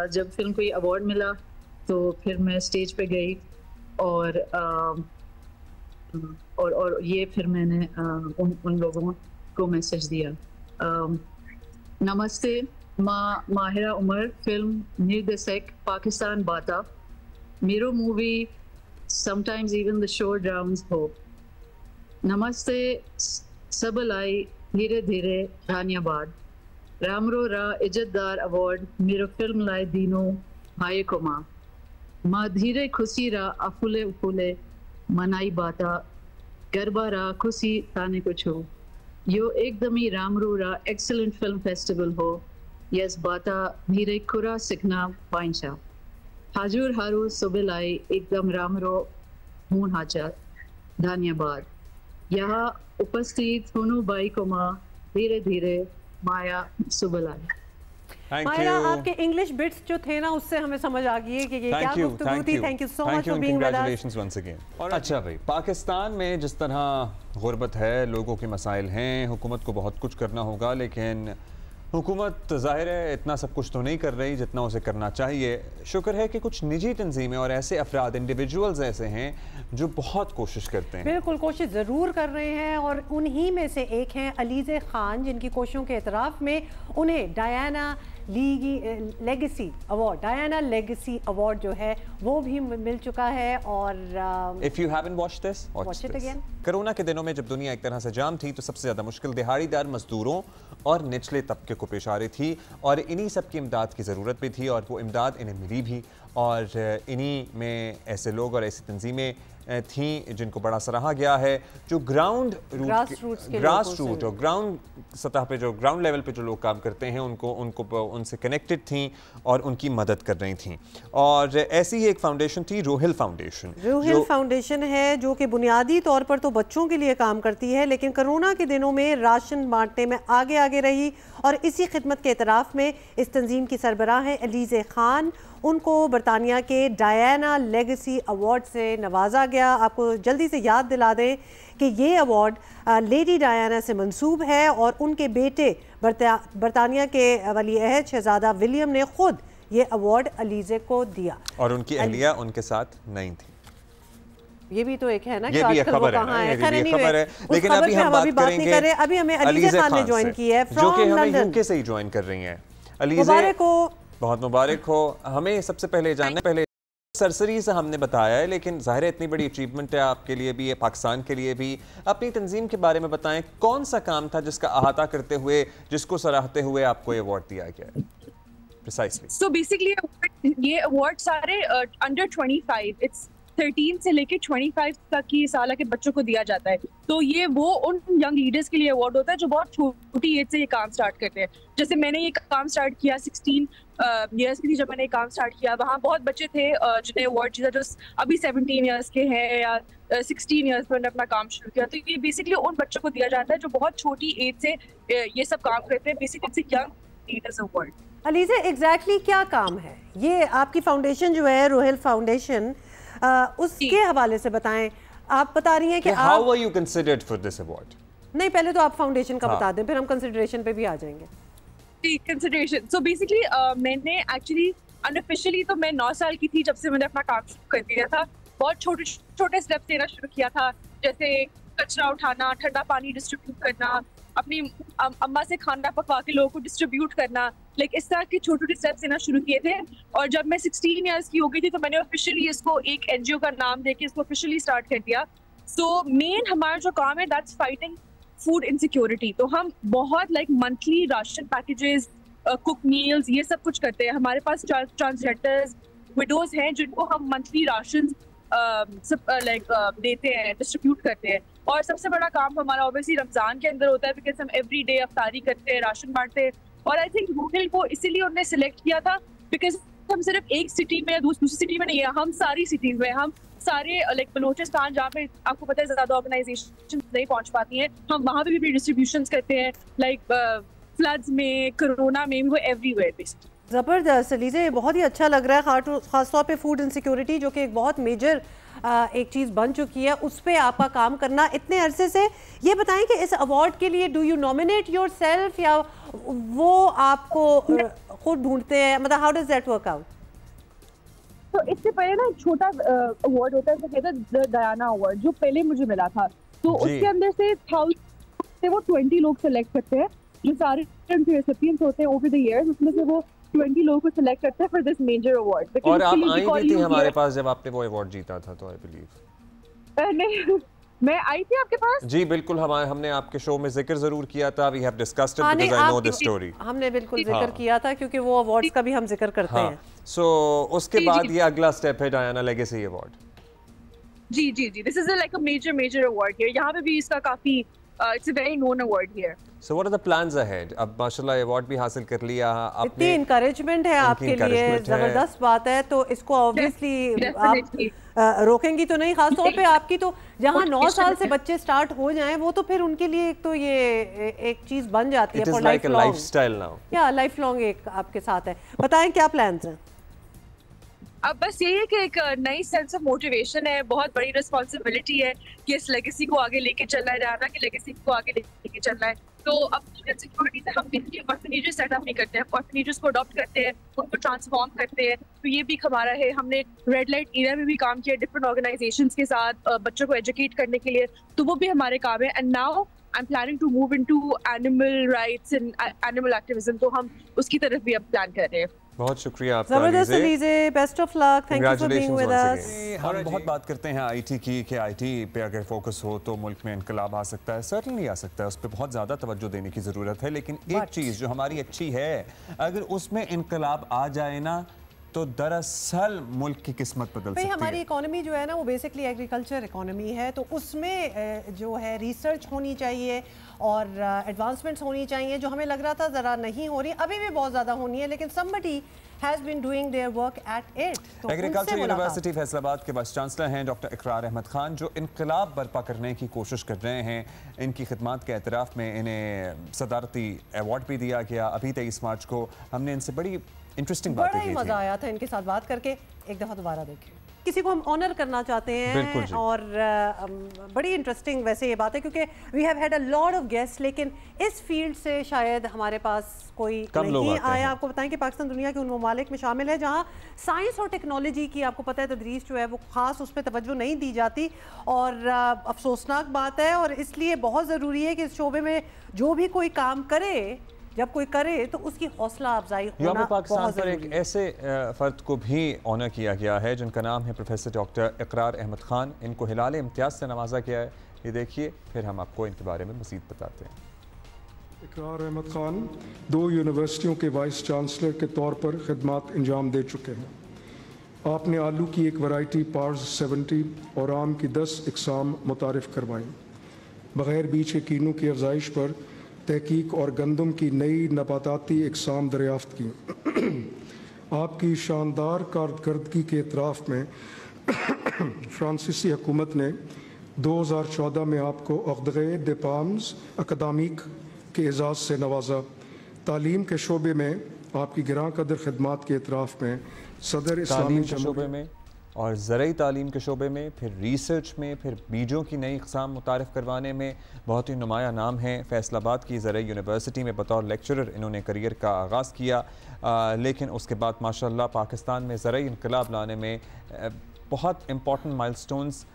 [SPEAKER 6] जब फिल्म को ये अवार्ड मिला तो फिर मैं स्टेज पे गई और ये फिर मैंने उन लोगों को मैसेज दिया। नमस्ते, माहिरा उमर, फिल्म निर्देशक, पाकिस्तान बाता। मेरो movie sometimes even the show drowns होप। नमस्ते सबलाई धीरे धीरे धन्यवाद। रामरो रा इज्जतदार अवार्ड मेरो फिल्म लाए दीनो भाई को माँ धीरे खुशी रा अफुले उफुले मनाई बाता गरबा रा खुशी ताने कुछ हो। यो एकदमी रामरो रा एक्सलेंट फिल्म फेस्टिवल हो। यस बाता धीरे खुरा सिखना पाइंचा हाजुर हारू सुबेलाई एकदम रामरो मून हाचा धन्यवाद। यहाँ उपस्थित होनो बाई को माँ धीरे धीरे माया सुबेलाई।
[SPEAKER 2] मायरा, आपके इंग्लिश बिट्स जो थे ना उससे हमें समझ आ गई है कि ये क्या गुफ्तगू थी। Thank you so much for being with us.
[SPEAKER 1] Once again. और अच्छा भाई, पाकिस्तान में जिस तरह गुर्बत है, लोगों के मसाइल हैं, हुकूमत को बहुत कुछ करना होगा, लेकिन हुकूमत ज़ाहिर है इतना सब कुछ तो नहीं कर रही जितना उसे करना चाहिए। शुक्र है कि कुछ निजी तंजीमें और ऐसे अफराद, इंडिविजुअल्स ऐसे हैं जो बहुत कोशिश करते हैं।
[SPEAKER 2] बिल्कुल कोशिश ज़रूर कर रहे हैं, और उन्हीं में से एक हैं अलीज़े खान, जिनकी कोशिशों के एतराफ़ में उन्हें डायना लेगेसी अवार्ड जो है वो भी मिल चुका है। और
[SPEAKER 1] if you haven't watched this, watch it again. Corona के दिनों में जब दुनिया एक तरह से जाम थी तो सबसे ज़्यादा मुश्किल दिहाड़ीदार मजदूरों और निचले तबके को पेश आ रही थी, और इन्हीं सब की इमदाद की ज़रूरत भी थी, और वो इमदाद इन्हें मिली भी। और इन्हीं में ऐसे लोग और ऐसी तंजीमें थी जिनको बड़ा सराहा गया है, जो ग्रास रूट और ग्राउंड सतह पे, जो ग्राउंड लेवल पे जो लोग काम करते हैं, उनको उनसे कनेक्टेड थी और उनकी मदद कर रही थी। और ऐसी ही एक फाउंडेशन थी, रोहिल फाउंडेशन
[SPEAKER 2] है, जो कि बुनियादी तौर पर तो बच्चों के लिए काम करती है, लेकिन कोरोना के दिनों में राशन बांटने में आगे रही, और इसी खिदमत के एतराफ़ में इस तंजीम की सरबराह है अलीज़े खान। उनको बरतानिया के डायना लेगेसी अवार्ड से नवाजा गया। आपको जल्दी से याद दिला दें कि ये अवार्ड लेडी डायना से मंसूब है, और उनके बेटे बरतानिया के वली अहद शहजादा विलियम ने खुद ये अवार्ड अलीज़े को दिया,
[SPEAKER 1] और उनकी अहलिया उनके साथ नहीं थी।
[SPEAKER 2] ये भी तो एक है ना,
[SPEAKER 1] ये भी खबर है, लेकिन अभी हम बात नहीं कर रहे।
[SPEAKER 2] अभी हमें अलीज़े खान ने ज्वाइन की है,
[SPEAKER 1] जो कि हमें यूके से ही ज्वाइन कर रही हैं। अलीज़े को बहुत मुबारक हो। हमें सबसे पहले जानना, पहले सरसरी से हमने बताया है, लेकिन ज़ाहिर है इतनी बड़ी अचीवमेंट है आपके लिए भी, पाकिस्तान के लिए भी। अपनी तंजीम के बारे में बताएं, कौन सा काम था जिसका अहाता करते हुए, जिसको सराहते हुए आपको ये अवार्ड दिया गया है? Precisely.
[SPEAKER 7] So basically ये अवार्ड सारे अंडर 25, इट्स 13 से लेके 25 तक की साल के बच्चों को दिया जाता है। तो ये वो उन यंग लीडर्स के लिए अवार्ड होता है जो बहुत छोटी एज से ये काम स्टार्ट करते हैं। जैसे मैंने ये काम स्टार्ट किया 16 ईयर्स की थी जब मैंने काम स्टार्ट किया। वहाँ बहुत बच्चे थे जिन्हें अवार्ड जीता, जो अभी 17 ईयर्स के हैं या 16 ईयर्स में अपना काम शुरू किया। तो ये बेसिकली उन बच्चों को दिया जाता है जो बहुत छोटी एज से ये सब काम करते हैं। Basically young leaders award.
[SPEAKER 2] Alizeh, exactly क्या काम है ये आपकी फाउंडेशन जो है, रोहिल फाउंडेशन, उसके हवाले से बताएं। आप बता रही हैं कि
[SPEAKER 1] how were you considered for this award?
[SPEAKER 2] नहीं, पहले तो आप फाउंडेशन का बता दें, फिर हम कंसिडरेशन पे भी आ जाएंगे।
[SPEAKER 7] कंसिडरेशन, सो बेसिकली मैंने एक्चुअली अनऑफिशियली तो मैं 9 साल की थी जब से मैंने अपना काम शुरू कर दिया था। बहुत छोटे स्टेप्स लेना शुरू किया था, जैसे कचरा उठाना, ठंडा पानी डिस्ट्रीब्यूट करना, अपनी अम्मा से खाना पकवा के लोगों को डिस्ट्रीब्यूट करना, लाइक इस तरह के छोटे छोटे स्टेप्स लेना शुरू किए थे। और जब मैं 16 इयर्स की हो गई थी तो मैंने ऑफिशियली इसको एक एनजीओ का नाम देके इसको ऑफिशियली स्टार्ट कर दिया। सो मेन हमारा जो काम है दैट्स फाइटिंग फूड इनसिक्योरिटी। तो हम बहुत like monthly ration packages, cook meals, ये सब कुछ करते हैं। हमारे पास ट्रांसजेंडर्स, विडोज हैं जिनको हम मंथली राशन देते हैं, डिस्ट्रीब्यूट करते हैं। और सबसे बड़ा काम हमारा ऑब्वियसली रमजान के अंदर होता है, बिकॉज हम एवरी डे अफ्तारी करते हैं, राशन बांटते हैं। और आई थिंक रूहिल को इसीलिए उन्होंने सिलेक्ट किया था बिकॉज हम सिर्फ एक सिटी में या दूसरी सिटी में नहीं है, हम सारी सिटीज में, हम सारे लाइक बलोचिस्तान जहाँ पे आपको पता है ज्यादा ऑर्गेनाइजेशन नहीं पहुंच पाती हैं, हम वहाँ पे भी डिस्ट्रीब्यूशन करते हैं। लाइक फ्लड्स में, कोरोना में, वो एवरीवेयर बेसिकली।
[SPEAKER 2] ज़बरदस्त लीजिए, बहुत ही अच्छा लग रहा है। खासतौर पे फूड इनसिक्योरिटी जो कि एक बहुत मेजर एक चीज़ बन चुकी है, उस पर आपका काम करना इतने अरसे से। ये बताएं कि इस अवार्ड के लिए do you nominate your self या वो आपको खुद ढूंढते हैं, मतलब how does that work out?
[SPEAKER 7] तो इससे पहले ना एक छोटा अवार्ड होता है, जो कहता है दयाना अवार्ड, जो पहले मुझे मिला था। तो उसके अंदर से 20 लोग सेलेक्ट करते हैं, जो सारे रेसिपिएंट्स होते हैं ओवर द इयर्स, उसमें से वो 20 लोगों को सिलेक्ट करते हैं फॉर दिस मेजर अवार्ड।
[SPEAKER 8] और आप आई भी थी हमारे पास जब आपने वो अवार्ड जीता था, तो आई बिलीव
[SPEAKER 7] नहीं, मैं आई थी आपके पास।
[SPEAKER 8] जी बिल्कुल, हमने आपके शो में जिक्र जरूर किया था। We have discussed it because I know the story.
[SPEAKER 2] हमने बिल्कुल जिक्र किया था क्योंकि वो अवार्ड्स का भी हम जिक्र करते हैं।
[SPEAKER 8] सो उसके बाद ये अगला स्टेप है डायना लेगेसी अवार्ड।
[SPEAKER 7] जी जी जी, this is like a major award here. यहाँ पे भी इसका काफी it's a very known award here.
[SPEAKER 8] So what are the plans ahead? अब माशाल्लाह अवार्ड भी हासिल कर लिया आपने,
[SPEAKER 2] इतनी इनकरेजमेंट है आपके लिए, जबरदस्त बात है। तो इसको ऑब्वियसली आप रोकेंगी तो नहीं, खास तौर पे आपकी तो जहाँ 9 साल से बच्चे स्टार्ट हो जाएं, वो तो फिर उनके लिए एक तो ये एक चीज बन जाती है for life long,
[SPEAKER 8] lifestyle now
[SPEAKER 2] या लाइफ लॉन्ग एक आपके साथ है। बताएं क्या प्लान्स हैं?
[SPEAKER 7] अब बस यही है कि एक नई सेंस ऑफ मोटिवेशन है, बहुत बड़ी रिस्पॉन्सिबिलिटी है कि इस लेगेसी को आगे लेके चलना है, डायना की लेगेसी को आगे लेके चलना है। तो अब सिक्योरिटी से हम ऑर्फनेजेस सेटअप नहीं करते हैं, ऑर्फनेजेस को अडॉप्ट करते हैं, उनको ट्रांसफॉर्म करते हैं। तो ये भी हमारा है। हमने रेड लाइट एरिया में भी काम किया डिफरेंट ऑर्गेनाइजेशंस के साथ बच्चों को एजुकेट करने के लिए, तो वो भी हमारे काम है। And now I am planning to move into animal rights and animal activism, तो हम उसकी तरफ भी अब प्लान कर रहे हैं।
[SPEAKER 8] बहुत शुक्रिया आपका
[SPEAKER 2] जबरदस्त लीजिए, best of luck, thank you for being with अस।
[SPEAKER 1] हम बहुत बात करते हैं आईटी की कि आईटी पे अगर फोकस हो तो मुल्क में इनकलाब आ सकता है। सर्टनली आ सकता है, उस पर बहुत ज़्यादा तवज्जो देने की ज़रूरत है। लेकिन एक चीज़ जो हमारी अच्छी है, अगर उसमें इनकलाब आ जाए ना तो दरअसल मुल्क की किस्मत बदल सकती है।
[SPEAKER 2] हमारी इकोनॉमी जो है ना वो बेसिकली एग्रीकल्चर इकोनॉमी है, तो उसमें जो है रिसर्च होनी चाहिए और एडवांसमेंट्स होनी चाहिए, जो हमें लग रहा था ज़रा नहीं हो रही, अभी भी बहुत ज़्यादा होनी है। लेकिन somebody has been doing their work at it। तो
[SPEAKER 1] एग्रीकल्चर यूनिवर्सिटी फैसलाबाद के वाइस चांसलर हैं डॉक्टर इकरार अहमद खान, जो इनकलाब बर्पा करने की कोशिश कर रहे हैं। इनकी खिदमत के एतराफ़ में इन्हें सदारती अवार्ड भी दिया गया अभी 23 मार्च को। हमने इनसे बड़ी इंटरेस्टिंग बातें की थी,
[SPEAKER 2] मज़ा आया था इनके साथ बात करके। एक दफ़ा दोबारा देखें, किसी को हम ऑनर करना चाहते हैं और बड़ी इंटरेस्टिंग वैसे ये बात है क्योंकि we have had a lot of guest, लेकिन इस फील्ड से शायद हमारे पास कोई नहीं आया। आपको बताएं कि पाकिस्तान दुनिया के उन ममालिक में शामिल है जहां साइंस और टेक्नोलॉजी की, आपको पता है, तदरीस जो है वो ख़ास उस पर तवज्जो नहीं दी जाती और अफसोसनाक बात है। और इसलिए बहुत ज़रूरी है कि इस शोबे में जो भी कोई काम करे, जब कोई करे तो उसकी हौसला अफजाई होना
[SPEAKER 8] पाकिस्तान पर एक ऐसे फ़र्द को भी ऑनर किया गया है जिनका नाम है प्रोफेसर डॉक्टर इकरार अहमद खान। इनको हिलाल इम्तियाज़ से नवाजा गया है। ये देखिए, फिर हम आपको इनके बारे में मज़ीद बताते हैं।
[SPEAKER 9] इकरार अहमद खान 2 यूनिवर्सिटियों के वाइस चांसलर के तौर पर खिदमत अंजाम दे चुके हैं। आपने आलू की एक वैरायटी पार्स 70 और आम की 10 इकसाम मुतारिफ़ करवाई, बग़ैर बीज के कीनों की अफजाइश पर तहकीक और गंदम की नई नबाताती इकसाम दरियाफ्त की। आपकी शानदार कारकर्दगी के एतराफ़ में फ्रांसीसी हुकूमत ने 2014 में आपको अक़दे दे पाम्स अकादमिक के एजाज़ से नवाजा। तालीम के शोबे में आपकी गिरां कदर खिदमात के एतराफ़ में सदर इस्लामी
[SPEAKER 8] शोबे में और ज़रई तालीम के शोबे में, फिर रिसर्च में, फिर बीजों की नई इक़साम मुतारिफ़ करवाने में बहुत ही नुमाया नाम है। फैसलाबाद की ज़रई यूनिवर्सिटी में बतौर लेक्चरर इन्होंने करियर का आगाज़ किया, लेकिन उसके बाद माशाल्लाह पाकिस्तान में ज़रई इनकलाब लाने में बहुत इम्पॉर्टेंट माइलस्टोन्स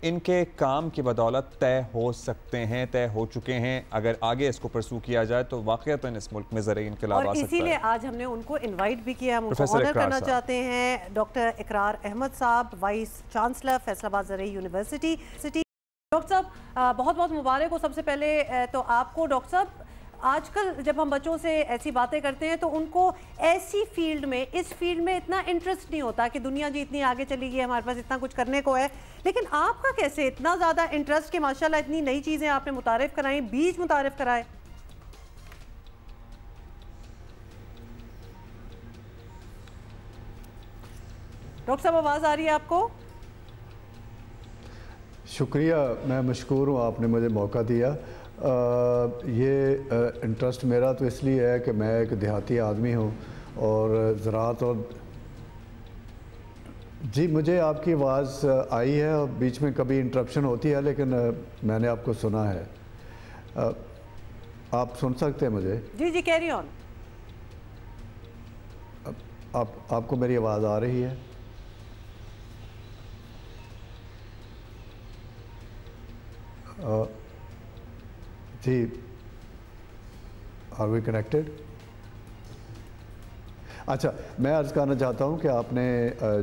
[SPEAKER 8] इनके काम की बदौलत तय हो सकते हैं, तय हो चुके हैं। अगर आगे इसको परसू किया जाए तो वाकईतन इस मुल्क में ज़रूरी इनकलाब आ सकता है।
[SPEAKER 2] इसीलिए आज हमने उनको इनवाइट भी किया। हम उनको ऑनर करना चाहते हैं। डॉक्टर इकरार अहमद साहब, वाइस चांसलर फैसलाबाद ज़रूरी यूनिवर्सिटी। डॉक्टर साहब बहुत बहुत मुबारक हो। सबसे पहले तो आपको डॉक्टर साहब, आजकल जब हम बच्चों से ऐसी बातें करते हैं तो उनको ऐसी फील्ड में, इस फील्ड में इतना इंटरेस्ट नहीं होता कि दुनिया जी इतनी आगे चली गई है, हमारे पास इतना कुछ करने को है। लेकिन आपका कैसे इतना ज़्यादा इंटरेस्ट कि माशाल्लाह इतनी नई चीज़ें आपने मुतारिफ कराई, बीज मुतारिफ कराए? डॉक्टर साहब आवाज़ आ रही है आपको?
[SPEAKER 10] शुक्रिया, मैं मशकूर हूँ आपने मुझे मौका दिया। ये इंटरेस्ट मेरा तो इसलिए है कि मैं एक देहाती आदमी हूँ और ज़राअत और जी मुझे आपकी आवाज़ आई है और बीच में कभी इंटरप्शन होती है, लेकिन मैंने आपको सुना है। आप सुन सकते हैं मुझे?
[SPEAKER 2] जी जी, कैरी ऑन।
[SPEAKER 10] आपको मेरी आवाज़ आ रही है? जी, आर वी कनेक्टेड? अच्छा, मैं अर्ज़ करना चाहता हूँ कि आपने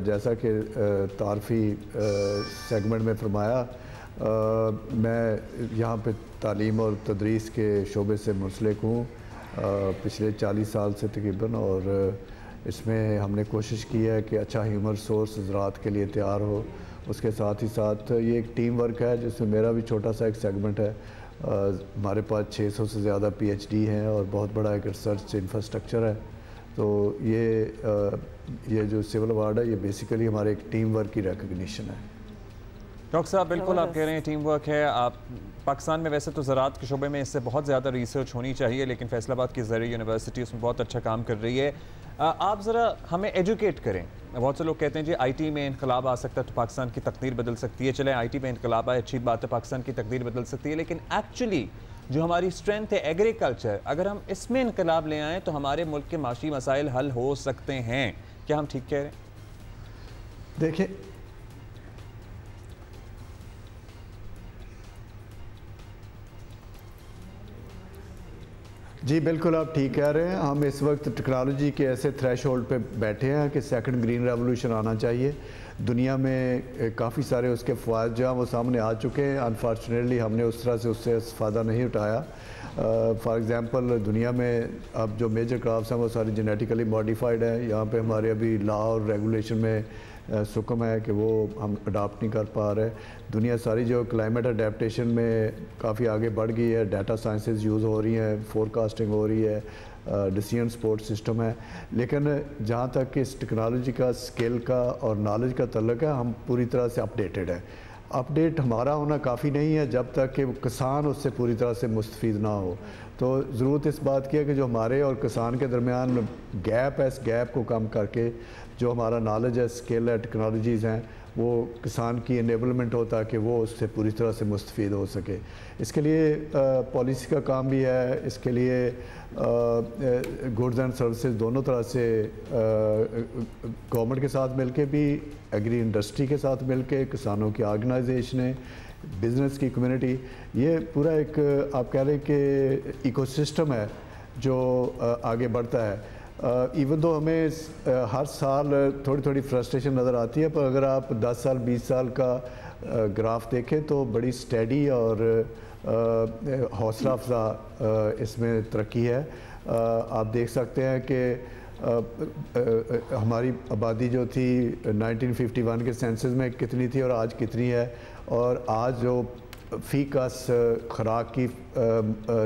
[SPEAKER 10] जैसा कि तारफ़ी सेगमेंट में फरमाया, मैं यहाँ पे तालीम और तदरीस के शोबे से मुंसलिक हूँ पिछले 40 साल से तकरीबन, और इसमें हमने कोशिश की है कि अच्छा ह्यूमन रिसोर्स ज़राअत के लिए तैयार हो। उसके साथ ही साथ ये एक टीम वर्क है जिसमें मेरा भी छोटा सा एक सेगमेंट है। हमारे पास 600 से ज़्यादा PhD हैं और बहुत बड़ा एक रिसर्च इंफ्रास्ट्रक्चर है। तो ये जो सिविल अवार्ड है ये बेसिकली हमारे एक टीम वर्क की रिकग्निशन है।
[SPEAKER 8] डॉक्टर साहब बिल्कुल आप कह रहे हैं टीम वर्क है। आप पाकिस्तान में वैसे तो ज़राअत के शोबे में इससे बहुत ज़्यादा रिसर्च होनी चाहिए, लेकिन फैसलाबाद की ज़रूरी यूनिवर्सिटी उसमें बहुत अच्छा काम कर रही है। आप ज़रा हमें एजुकेट करें। बहुत से लोग कहते हैं जी IT में इनकलाब आ सकता है तो पाकिस्तान की तकदीर बदल सकती है। चले IT में इनकलाब आए, अच्छी बात है, पाकिस्तान की तकदीर बदल सकती है, लेकिन एक्चुअली जो हमारी स्ट्रेंथ है एग्रीकल्चर, अगर हम इसमें इनकलाब ले आएँ तो हमारे मुल्क के माशी मसाइल हल हो सकते हैं। क्या हम ठीक कह रहे हैं?
[SPEAKER 10] देखिए, जी बिल्कुल आप ठीक कह रहे हैं। हम इस वक्त टेक्नोलॉजी के ऐसे थ्रेशोल्ड पे बैठे हैं कि सेकंड ग्रीन रेवोल्यूशन आना चाहिए। दुनिया में काफ़ी सारे उसके फ़वाद जो हैं वो सामने आ चुके हैं। अनफॉर्चुनेटली हमने उस तरह से उससे फ़ायदा नहीं उठाया। फॉर एग्ज़ाम्पल दुनिया में अब जो मेजर क्रॉप्स हैं वो सारी जेनेटिकली मॉडिफाइड हैं। यहाँ पे हमारे अभी लॉ और रेगुलेशन में सुकम है कि वो हम अडाप्ट नहीं कर पा रहे। दुनिया सारी जो क्लाइमेट अडेप्टेशन में काफ़ी आगे बढ़ गई है। डाटा साइंसेज यूज़ हो रही हैं, फोरकास्टिंग हो रही है, डिसीजन सपोर्ट सिस्टम है। लेकिन जहाँ तक कि इस टेक्नोलॉजी का, स्किल का और नॉलेज का तल्लुक़ है, हम पूरी तरह से अपडेटेड हैं। अपडेट हमारा होना काफ़ी नहीं है जब तक कि किसान उससे पूरी तरह से मुस्तफ़ीद ना हो। तो ज़रूरत इस बात की है कि जो हमारे और किसान के दरमियान गैप है, इस गैप को कम करके जो हमारा नॉलेज है, स्किल है, टेक्नोलॉजीज़ हैं, वो किसान की इनेबलमेंट हो ताकि वो उससे पूरी तरह से मुस्तफ़ीद हो सके। इसके लिए पॉलिसी का काम भी है। इसके लिए गुड्स एंड सर्विसेज दोनों तरह से गवर्नमेंट के साथ मिलके भी, एग्री इंडस्ट्री के साथ मिलके, किसानों की ऑर्गेनाइजेशनें, बिज़नेस की कम्युनिटी, ये पूरा एक आप कह रहे हैं कि इकोसिस्टम है जो आगे बढ़ता है। इवन तो हमें हर साल थोड़ी थोड़ी फ्रस्ट्रेशन नज़र आती है, पर अगर आप 10 साल 20 साल का ग्राफ देखें तो बड़ी स्टेडी और हौसला अफजा इसमें तरक्की है। आप देख सकते हैं कि हमारी आबादी जो थी 1951 के सेंसस में कितनी थी और आज कितनी है, और आज जो फ़ी कस खुराक की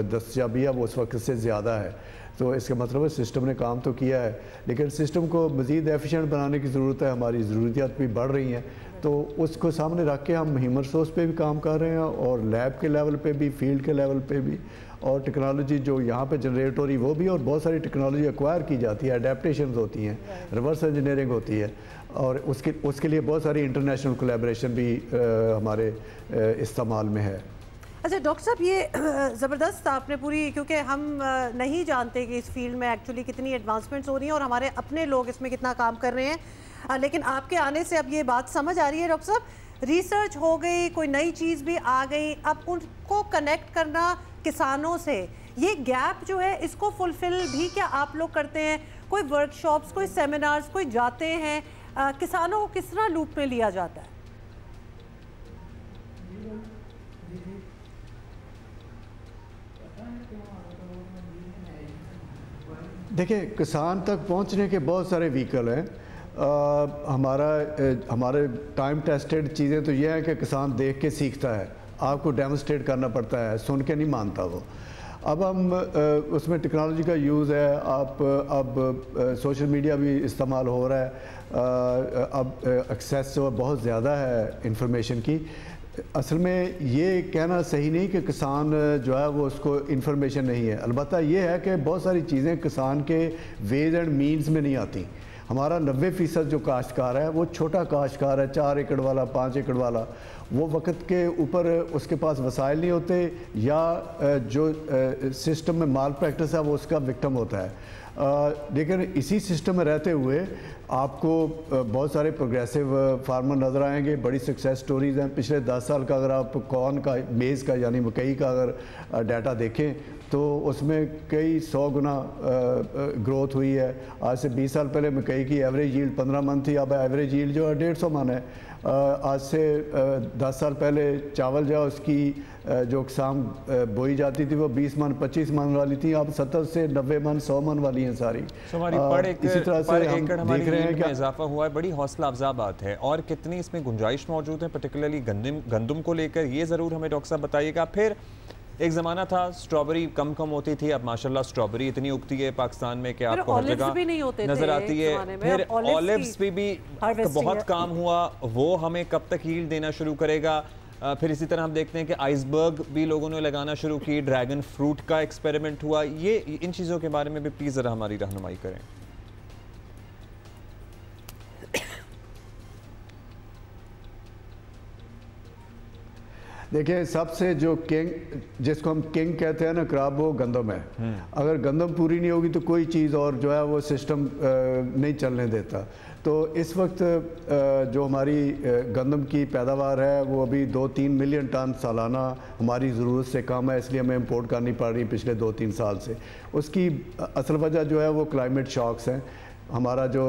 [SPEAKER 10] दस्तयाबी है वो उस वक्त से ज़्यादा है। तो इसका मतलब है सिस्टम ने काम तो किया है, लेकिन सिस्टम को मज़ीद एफिशिएंट बनाने की ज़रूरत है। हमारी ज़रूरियात भी बढ़ रही हैं, तो उसको सामने रख के हम ह्यूमन रिसोर्स पे भी काम कर रहे हैं और लैब के लेवल पे भी, फील्ड के लेवल पे भी, और टेक्नोलॉजी जो यहाँ पे जनरेट हो रही वो भी, और बहुत सारी टेक्नोलॉजी एक्वायर की जाती है, अडेप्टेशन होती हैं, रिवर्स इंजीनियरिंग होती है, और उसके लिए बहुत सारी इंटरनेशनल कोलैबोरेशन भी हमारे इस्तेमाल में है।
[SPEAKER 2] अच्छा डॉक्टर साहब, ये ज़बरदस्त आपने पूरी, क्योंकि हम नहीं जानते कि इस फील्ड में एक्चुअली कितनी एडवांसमेंट्स हो रही हैं और हमारे अपने लोग इसमें कितना काम कर रहे हैं, लेकिन आपके आने से अब ये बात समझ आ रही है। डॉक्टर साहब रिसर्च हो गई, कोई नई चीज़ भी आ गई, अब उनको कनेक्ट करना किसानों से, ये गैप जो है इसको फुलफिल भी क्या आप लोग करते हैं? कोई वर्कशॉप्स, कोई सेमिनार्स, कोई जाते हैं, किसानों को किस तरह लूप में लिया जाता है?
[SPEAKER 10] देखिए, किसान तक पहुंचने के बहुत सारे व्हीकल हैं। हमारे टाइम टेस्टेड चीज़ें तो ये हैं कि किसान देख के सीखता है, आपको डेमोस्ट्रेट करना पड़ता है, सुन के नहीं मानता वो। अब हम उसमें टेक्नोलॉजी का यूज़ है, अब सोशल मीडिया भी इस्तेमाल हो रहा है, अब एक्सेस जो बहुत ज़्यादा है इंफॉर्मेशन की। असल में ये कहना सही नहीं कि किसान जो है वो उसको इन्फॉर्मेशन नहीं है। अलबत्ता ये है कि बहुत सारी चीज़ें किसान के वेज एंड मीन्स में नहीं आती। हमारा 90% जो काश्तकार है वो छोटा काश्तकार है, 4 एकड़ वाला, 5 एकड़ वाला, वो वक्त के ऊपर उसके पास वसाइल नहीं होते, या जो सिस्टम में माल प्रैक्टिस है वो उसका विक्टिम होता है। लेकिन इसी सिस्टम में रहते हुए आपको बहुत सारे प्रोग्रेसिव फार्मर नज़र आएंगे, बड़ी सक्सेस स्टोरीज़ हैं। पिछले 10 साल का अगर आप कॉर्न का, मेज़ का यानी मकई का अगर डाटा देखें तो उसमें कई 100 गुना ग्रोथ हुई है। आज से 20 साल पहले मकई की एवरेज यील्ड 15 मन थी, अब एवरेज यील्ड जो है 150 मन है। आज से 10 साल पहले चावल जो उसकी जो किस्म बोई जाती थी वो 20 मन 25 मन वाली थी, अब 70 से 90 मन 100 मन वाली हैं सारी।
[SPEAKER 8] इसी तरह से हम देख रहे हैं कि इजाफा हुआ है, बड़ी हौसला अफजा बात है। और कितनी इसमें गुंजाइश मौजूद है पर्टिकुलरली गंदम को लेकर, ये ज़रूर हमें डॉक्टर साहब बताइएगा। फिर एक ज़माना था स्ट्रॉबेरी कम होती थी, अब माशाल्लाह स्ट्रॉबेरी इतनी उगती है पाकिस्तान में कि आपको हर जगह नजर आती है। फिर ऑलिव्स भी बहुत काम हुआ, वो हमें कब तक यील्ड देना शुरू करेगा? फिर इसी तरह हम देखते हैं कि आइसबर्ग भी लोगों ने लगाना शुरू की, ड्रैगन फ्रूट का एक्सपेरिमेंट हुआ। ये इन चीज़ों के बारे में भी प्लीज़ ज़रा हमारी रहनुमाई करें।
[SPEAKER 10] देखिए, सबसे जो किंग, जिसको हम किंग कहते हैं ना क्रॉप, वो गंदम है। अगर गंदम पूरी नहीं होगी तो कोई चीज़ और जो है वो सिस्टम नहीं चलने देता। तो इस वक्त जो हमारी गंदम की पैदावार है वो अभी 2-3 मिलियन टन सालाना हमारी ज़रूरत से कम है, इसलिए हमें इंपोर्ट करनी पड़ रही पिछले 2-3 साल से। उसकी असल वजह जो है वो क्लाइमेट शॉक्स हैं। हमारा जो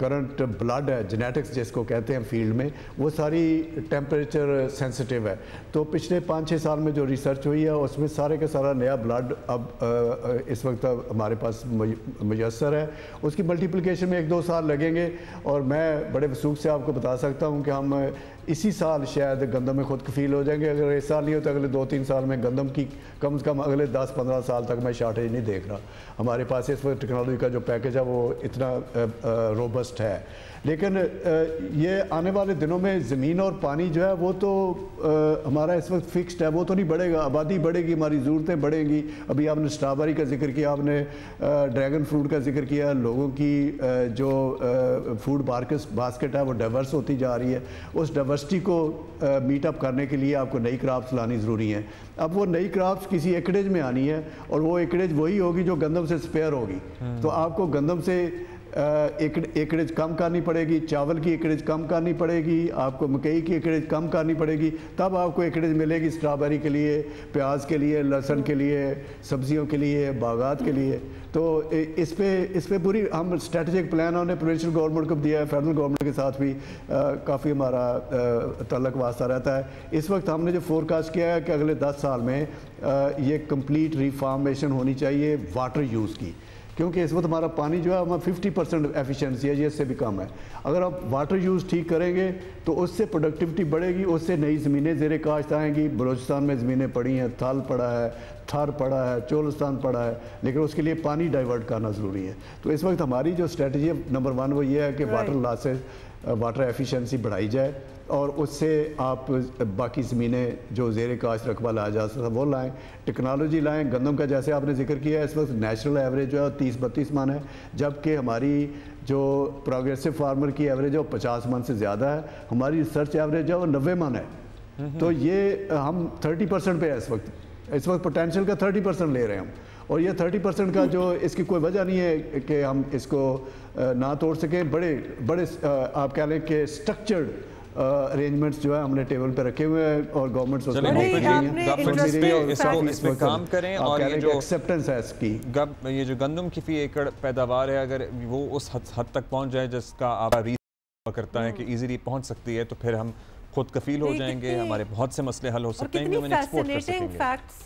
[SPEAKER 10] करंट ब्लड है, जेनेटिक्स जिसको कहते हैं फील्ड में, वो सारी टेम्परेचर सेंसिटिव है। तो पिछले 5-6 साल में जो रिसर्च हुई है उसमें सारे का सारा नया ब्लड अब इस वक्त हमारे पास मुयस्सर है। उसकी मल्टीप्लिकेशन में 1-2 साल लगेंगे और मैं बड़े वसूख से आपको बता सकता हूँ कि हम इसी साल शायद गंदम में खुद कफील हो जाएंगे। अगर इस साल नहीं होता अगले 2-3 साल में गंदम की कम से कम अगले 10-15 साल तक मैं शॉर्टेज नहीं देख रहा। हमारे पास इस वक्त टेक्नोलॉजी का जो पैकेज है वो इतना रोबस्ट है। लेकिन ये आने वाले दिनों में ज़मीन और पानी जो है वो तो हमारा इस वक्त फिक्स्ड है, वो तो नहीं बढ़ेगा। आबादी बढ़ेगी, हमारी ज़रूरतें बढ़ेंगी। अभी आपने स्ट्रॉबेरी का जिक्र किया, आपने ड्रैगन फ्रूट का जिक्र किया। लोगों की जो फूड बास्केट है वो डाइवर्स होती जा रही है। उस डाइवर्सिटी को मीटअप करने के लिए आपको नई क्रॉप्स लानी ज़रूरी है। अब वो नई क्रॉप्स किसी एकड़ेज में आनी है और वो एकड़ेज वही होगी जो गंदम से स्पेयर होगी। तो आपको गंदम से एकड़ेज कम करनी पड़ेगी, चावल की एकड़ेज कम करनी पड़ेगी, आपको मकई की एकड़ेज कम करनी पड़ेगी, तब आपको एकड़ेज मिलेगी स्ट्रॉबेरी के लिए, प्याज के लिए, लहसुन के लिए, सब्जियों के लिए, बागात के लिए। तो इस पे पूरी हम स्ट्रेटजिक प्लान हमने प्रोविंशियल गवर्नमेंट को दिया है, फेडरल गवर्नमेंट के साथ भी काफ़ी हमारा तल्लक वास्ता रहता है। इस वक्त हमने जो फोरकास्ट किया है कि अगले 10 साल में ये कंप्लीट रिफॉर्मेशन होनी चाहिए वाटर यूज़ की, क्योंकि इस वक्त हमारा पानी जो है हमारा 50% एफिशिएंसी है, ये इससे भी कम है। अगर आप वाटर यूज़ ठीक करेंगे तो उससे प्रोडक्टिविटी बढ़ेगी, उससे नई ज़मीनें ज़ेरे काश्त आएंगी। बलूचिस्तान में ज़मीनें पड़ी हैं, थल पड़ा है, थर पड़ा है, चोलिस्तान पड़ा है, लेकिन उसके लिए पानी डाइवर्ट करना ज़रूरी है। तो इस वक्त हमारी जो स्ट्रेटजी है नंबर 1 वो ये है कि वाटर लॉसेस, वाटर एफिशिएंसी बढ़ाई जाए और उससे आप बाकी ज़मीनें जो ज़ेरे काश्त रकबा लाया जा सकता है वो लाएँ, टेक्नोलॉजी लाएँ। गंदम का जैसे आपने जिक्र किया है, इस वक्त नेशनल एवरेज जो है 30-32 मन है, जबकि हमारी जो प्रोग्रेसिव फार्मर की एवरेज है वो 50 मन से ज़्यादा है। हमारी रिसर्च एवरेज है वो 90 मन है। तो ये हम 30% पे है इस वक्त पोटेंशियल का 30% ले रहे हैं हम। और ये 30% का जो इसकी कोई वजह नहीं है कि हम इसको ना तोड़ सकें। बड़े आप कह लें कि स्ट्रक्चर्ड अरेंजमेंट्स जो है हमने टेबल पे रखे हुए हैं और गवर्नमेंट
[SPEAKER 8] इसमें काम करें। और ये जो
[SPEAKER 10] एक्सेप्टेंस है इसकी,
[SPEAKER 8] ये जो गंदम की फी एकड़ पैदावार है, अगर वो उस हद तक पहुंच जाए जिसका आप करता है कि इजीली पहुंच सकती है, तो फिर हम खुद कफील हो जाएंगे, हमारे बहुत से मसले हल हो सकते हैं, हम एक्सपोर्ट कर सकेंगे।
[SPEAKER 2] फैक्ट्स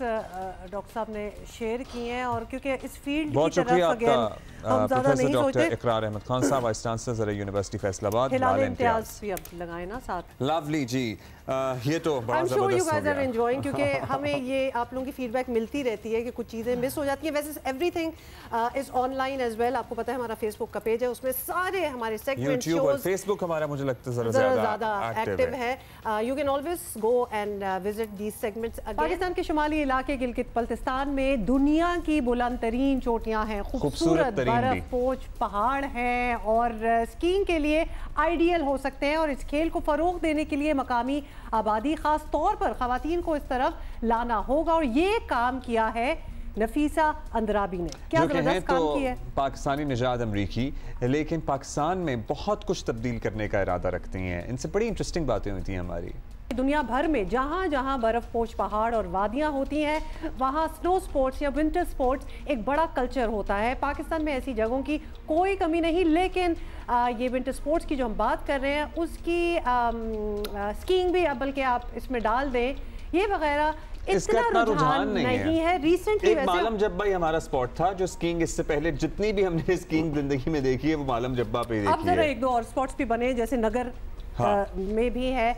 [SPEAKER 2] डॉक्टर साहब ने शेयर किए हैं, और क्योंकि इस फील्ड
[SPEAKER 8] बहुत शुक्रिया आपका प्रोफेसर डॉक्टर इकरार अहमद खान साहब, वाइस चांसलर ज़रा यूनिवर्सिटी फैसलाबाद।
[SPEAKER 2] इम्तियाज भी अब लगाए ना साथ।
[SPEAKER 8] लवली जी, ये तो बड़ा ज़बरदस्त हो गया।
[SPEAKER 2] एंजॉयिंग, क्योंकि हमें ये आप लोगों की फीडबैक मिलती रहती है कि कुछ चीज़ें मिस हो जाती हैं। वैसे everything is online as well. आपको पता है हमारा फेसबुक का पेज है, उसमें सारे हमारे सेगमेंट शोज।
[SPEAKER 8] फेसबुक हमारा मुझे लगता है
[SPEAKER 2] ज़्यादा एक्टिव है। You can always go and visit these segments. Pakistan के शुमाली इलाके गिलगित बल्तिस्तान में दुनिया की बुलंद तरीन चोटियाँ हैं, खूबसूरत बर्फ पोच पहाड़ हैं, और स्कीइंग के लिए आइडियल हो सकते हैं। और इस खेल को फ़रोग देने के लिए मकामी आबादी, ख़ास तौर पर ख़वातीन को इस तरफ लाना होगा, और ये काम किया है नफीसा अंद्राबी ने। क्या ज़बरदस्त काम किया है।
[SPEAKER 8] पाकिस्तानी निजात अमरीकी, लेकिन पाकिस्तान में बहुत कुछ तब्दील करने का इरादा रखती हैं। इनसे बड़ी इंटरेस्टिंग बातें होती हैं हमारी।
[SPEAKER 2] दुनिया भर में जहाँ जहाँ बर्फ़ पोश पहाड़ और वादियाँ होती हैं, वहाँ स्नो स्पोर्ट्स या विंटर स्पोर्ट्स एक बड़ा कल्चर होता है। पाकिस्तान में ऐसी जगहों की कोई कमी नहीं, लेकिन ये विंटर स्पोर्ट्स की जो हम बात कर रहे हैं उसकी स्कीइंग भी, अब बल्कि आप इसमें डाल दें, ये वगैरह इतना रुझान नहीं है। रिसेंटली
[SPEAKER 8] एक मालम जब्बा ही हमारा स्पॉट था जो स्कीइंग, इससे पहले जितनी भी हमने स्कीइंग जिंदगी में देखी है वो मालम जब्बा पे देखी है।
[SPEAKER 2] अब जरा एक दो और स्पॉट्स भी बने, जैसे नगर में भी है।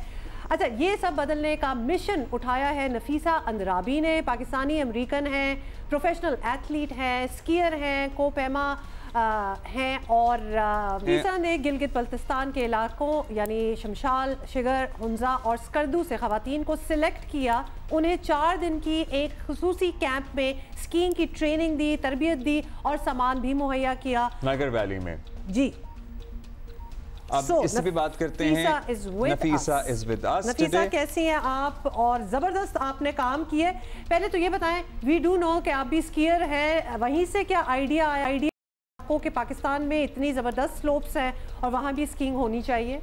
[SPEAKER 2] अच्छा, ये सब बदलने का मिशन उठाया है नफीसा अंद्राबी ने। पाकिस्तानी अमेरिकन हैं, प्रोफेशनल एथलीट हैं, स्कीयर हैं, कोपैमा हैं, और नफीसा ने गिलगित बल्तिस्तान के इलाकों यानी शमशाल, शिगर, हुंजा और स्कर्दू से ख़वातीन को सिलेक्ट किया। उन्हें 4 दिन की एक खुसूसी कैंप में स्कीइंग की ट्रेनिंग दी, तरबियत दी और सामान भी मुहैया किया
[SPEAKER 8] नागर वैली में।
[SPEAKER 2] जी,
[SPEAKER 8] अब इससे भी बात करते हैं। Nafisa is with us.
[SPEAKER 2] Nafisa, कैसी हैं आप? और ज़बरदस्त आपने काम किए। पहले तो ये बताएं, वी डू नो कि आप भी स्कीयर हैं, वहीं से क्या आइडिया आपको कि पाकिस्तान में इतनी ज़बरदस्त स्लोप्स हैं और वहाँ भी स्कीइंग होनी चाहिए?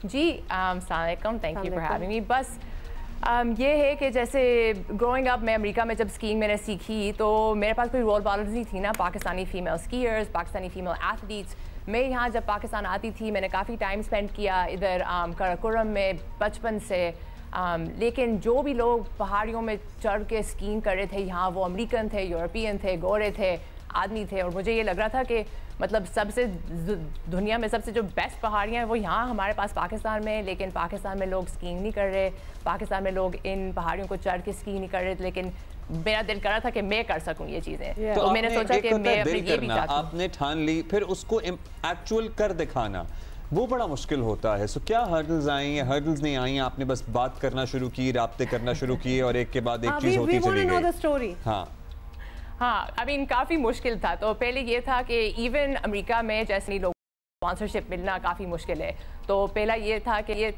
[SPEAKER 11] जी, अस्सलाम वालेकुम, थैंक यू फॉर हैविंग मी। बस ये है कि जैसे ग्रोइंग अप मैं अमेरिका में जब स्कीइंग मैंने सीखी, तो मेरे पास कोई रोल मॉडल्स नहीं थी ना, Pakistani female skiers, Pakistani female athletes. मैं यहाँ जब पाकिस्तान आती थी, मैंने काफ़ी टाइम स्पेंड किया इधर कराकोरम में बचपन से। लेकिन जो भी लोग पहाड़ियों में चढ़ के स्कीइंग कर रहे थे यहाँ, वो अमेरिकन थे, यूरोपियन थे, गोरे थे, आदमी थे, और मुझे ये लग रहा था कि मतलब सबसे दुनिया में सबसे जो बेस्ट पहाड़ियाँ हैं वो यहाँ हमारे पास पाकिस्तान में। लेकिन पाकिस्तान में लोग स्कीइंग नहीं कर रहे, पाकिस्तान में लोग इन पहाड़ियों को चढ़ के स्कीइंग नहीं कर रहे। लेकिन मेरा दिल कर रहा था कि मैं कर सकूं ये चीज़ें, तो मैंने सोचा कि मैं अपने ये भी चाहती हूं।
[SPEAKER 8] आपने ठान ली, फिर उसको एक्चुअल कर दिखाना वो बड़ा मुश्किल होता है। सो क्या हर्डल्स आई या हर्डल्स नहीं आई? आपने बस बात करना शुरू की, राब्ते करना शुरू किए, और एक के बाद एक चीज़ होती चली गई।
[SPEAKER 11] हाँ, आई मीन काफ़ी मुश्किल था। तो पहले ये था कि इवन अमेरिका में जैसे लोग स्पॉन्सरशिप मिलना काफ़ी मुश्किल है। तो पहला ये था कि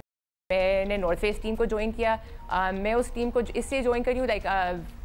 [SPEAKER 11] मैंने नॉर्थ फेस टीम को ज्वाइन किया। मैं उस टीम को इससे ज्वाइन करी हूँ, लाइक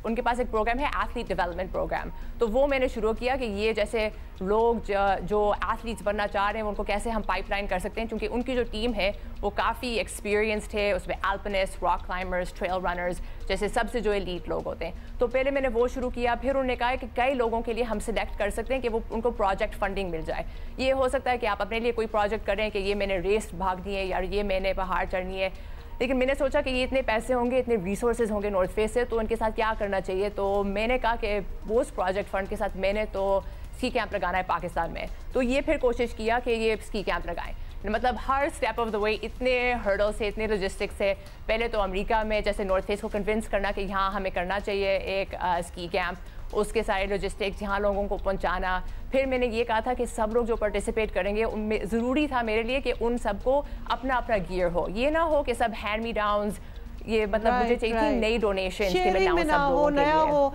[SPEAKER 11] उनके पास एक प्रोग्राम है एथलीट डेवलपमेंट प्रोग्राम, तो वो मैंने शुरू किया कि ये जैसे लोग जो एथलीट्स बनना चाह रहे हैं उनको कैसे हम पाइपलाइन कर सकते हैं, क्योंकि उनकी जो टीम है वो काफ़ी एक्सपीरियंस्ड है, उसमें एल्पिनिस्ट, रॉक क्लाइंबर्स, ट्रेल रनर्स जैसे सबसे जो एलीट लोग होते हैं। तो पहले मैंने वो शुरू किया। फिर उन्होंने कहा कि कई लोगों के लिए हम सिलेक्ट कर सकते हैं कि वो उनको प्रोजेक्ट फंडिंग मिल जाए। ये हो सकता है कि आप अपने लिए कोई प्रोजेक्ट करें कि ये मैंने रेस भागनी है या ये मैंने पहाड़ चढ़नी है, लेकिन मैंने सोचा कि ये इतने पैसे होंगे, इतने रिसोर्सेज होंगे नॉर्थ फेस से, तो उनके साथ क्या करना चाहिए। तो मैंने कहा कि वो उस प्रोजेक्ट फंड के साथ मैंने तो स्की कैंप लगाना है पाकिस्तान में। तो ये फिर कोशिश किया कि ये स्की कैंप लगाएं। मतलब हर स्टेप ऑफ द वे इतने हर्डल्स है, इतने लॉजिस्टिक्स है। पहले तो अमेरिका में जैसे नॉर्थ फेस को कन्विंस करना कि यहाँ हमें करना चाहिए एक स्की कैंप, उसके सारे लॉजिस्टिक्स, यहाँ लोगों को पहुँचाना। फिर मैंने ये कहा था कि सब लोग जो पार्टिसिपेट करेंगे उनमें ज़रूरी था मेरे लिए कि उन सबको अपना अपना गियर हो, ये ना हो कि सब हैंड मी डाउन्स, ये मतलब मुझे चाहिए थी नई डोनेशन के मैं लाऊं सब लोगों के लिए,
[SPEAKER 2] नया हो।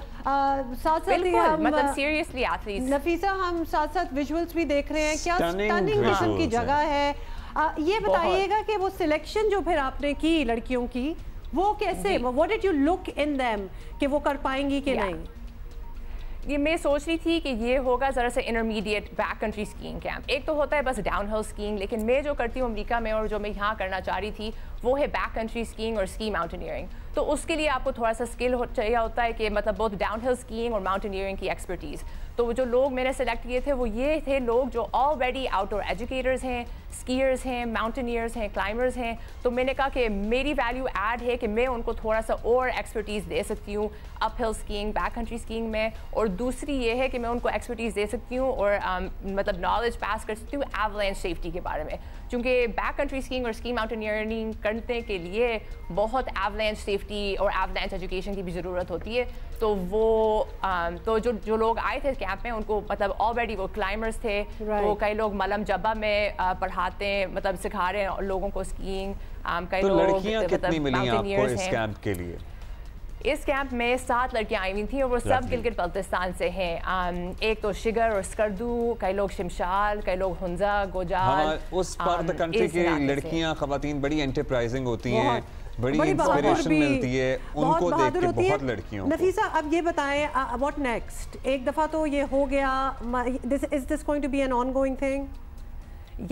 [SPEAKER 2] साथ साथ
[SPEAKER 11] मतलब सीरियसली एथलीट्स।
[SPEAKER 2] नफीसा, हम साथ साथ विजुअल्स भी देख रहे हैं, क्या स्टनिंग किस्म की जगह है। ये बताइएगा कि वो सिलेक्शन जो फिर आपने की लड़कियों की, वो कैसे, what did you look in them कि वो कर पाएंगी कि नहीं?
[SPEAKER 11] ये मैं सोच रही थी कि ये होगा ज़रा सा intermediate back country skiing camp. एक तो होता है बस डाउन हिल स्कीइंग, लेकिन मैं जो करती हूँ अमेरिका में और जो मैं यहाँ करना चाह रही थी वो है बैक कंट्री स्कीइंग और स्की माउंटेनियरिंग। तो उसके लिए आपको थोड़ा सा स्किल चाहिए होता है कि मतलब बहुत डाउन हिल स्कीइंग और माउंटेनियरिंग की एक्सपर्टीज़। तो जो लोग मैंने सेलेक्ट किए थे वो ये थे लोग जो ऑलरेडी आउटडोर एजुकेटर्स हैं, स्कीयर्स हैं, माउंटेनियर्स हैं, क्लाइंबर्स हैं। तो मैंने कहा कि मेरी वैल्यू ऐड है कि मैं उनको थोड़ा सा और एक्सपर्टीज़ दे सकती हूँ up hill skiing, back country skiing में। और दूसरी ये है कि मैं उनको एक्सपर्टीज़ दे सकती हूँ और मतलब नॉलेज पास कर सकती हूँ एवलांच सेफ्टी के बारे में, क्योंकि बैक कंट्री स्कीइंग और स्की माउंटेनियरिंग करने के लिए बहुत एवलांच सेफ्टी और एवलांच एजुकेशन की भी ज़रूरत होती है। तो वो तो जो लोग आए थे कैंप में उनको मतलब ऑलरेडी वो क्लाइंबर्स थे। तो कई लोग मलम जब्बा में पढ़ाते हैं, मतलब सिखा रहे हैं लोगों को स्कीइंग। कई
[SPEAKER 1] तो
[SPEAKER 11] लोग
[SPEAKER 1] लड़कियां कितनी मिली आपको इस कैंप के लिए?
[SPEAKER 11] इस कैंप में 7 लड़कियां आई हुई थी और वो सब गिलगित बल्तिस्तान से हैं। एक तो शिगर और स्कर्दू, कई लोग शिमशाल, कई लोग हुंजा, गोजाल।
[SPEAKER 1] उस पार्ट ऑफ द कंट्री की लड़कियां खवातीन बड़ी एंटरप्राइजिंग होती हैं, बड़ी इंस्पिरेशन मिलती है उनको देख के बहुत लड़कियों को।
[SPEAKER 2] नफीसा अब ये बताएं व्हाट नेक्स्ट? एक दफ़ा तो ये हो गया, is this going to be an ongoing thing?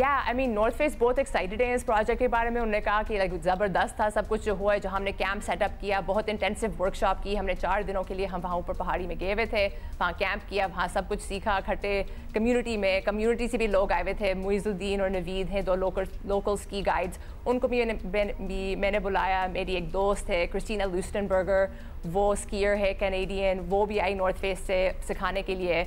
[SPEAKER 11] I mean North Face बहुत एक्साइटेड है इस प्रोजेक्ट के बारे में। उन्होंने कहा कि लाइक ज़बरदस्त था सब कुछ जो हुआ है, जो हमने कैंप सेटअप किया, बहुत इंटेंसिव वर्कशॉप की हमने 4 दिनों के लिए। हम वहाँ ऊपर पहाड़ी में गए हुए थे, वहाँ कैंप किया, वहाँ सब कुछ सीखा। खट्टे कम्युनिटी से भी लोग आए हुए थे। मुइज़ुद्दीन और नवीद हैं 2 लोकल स्की गाइड्स, उनको भी मैंने बुलाया। मेरी एक दोस्त है क्रिस्टीना लूस्टनबर्गर, वो स्कीयर है कैनेडियन, वो भी आई नॉर्थ फेस से सिखाने के लिए।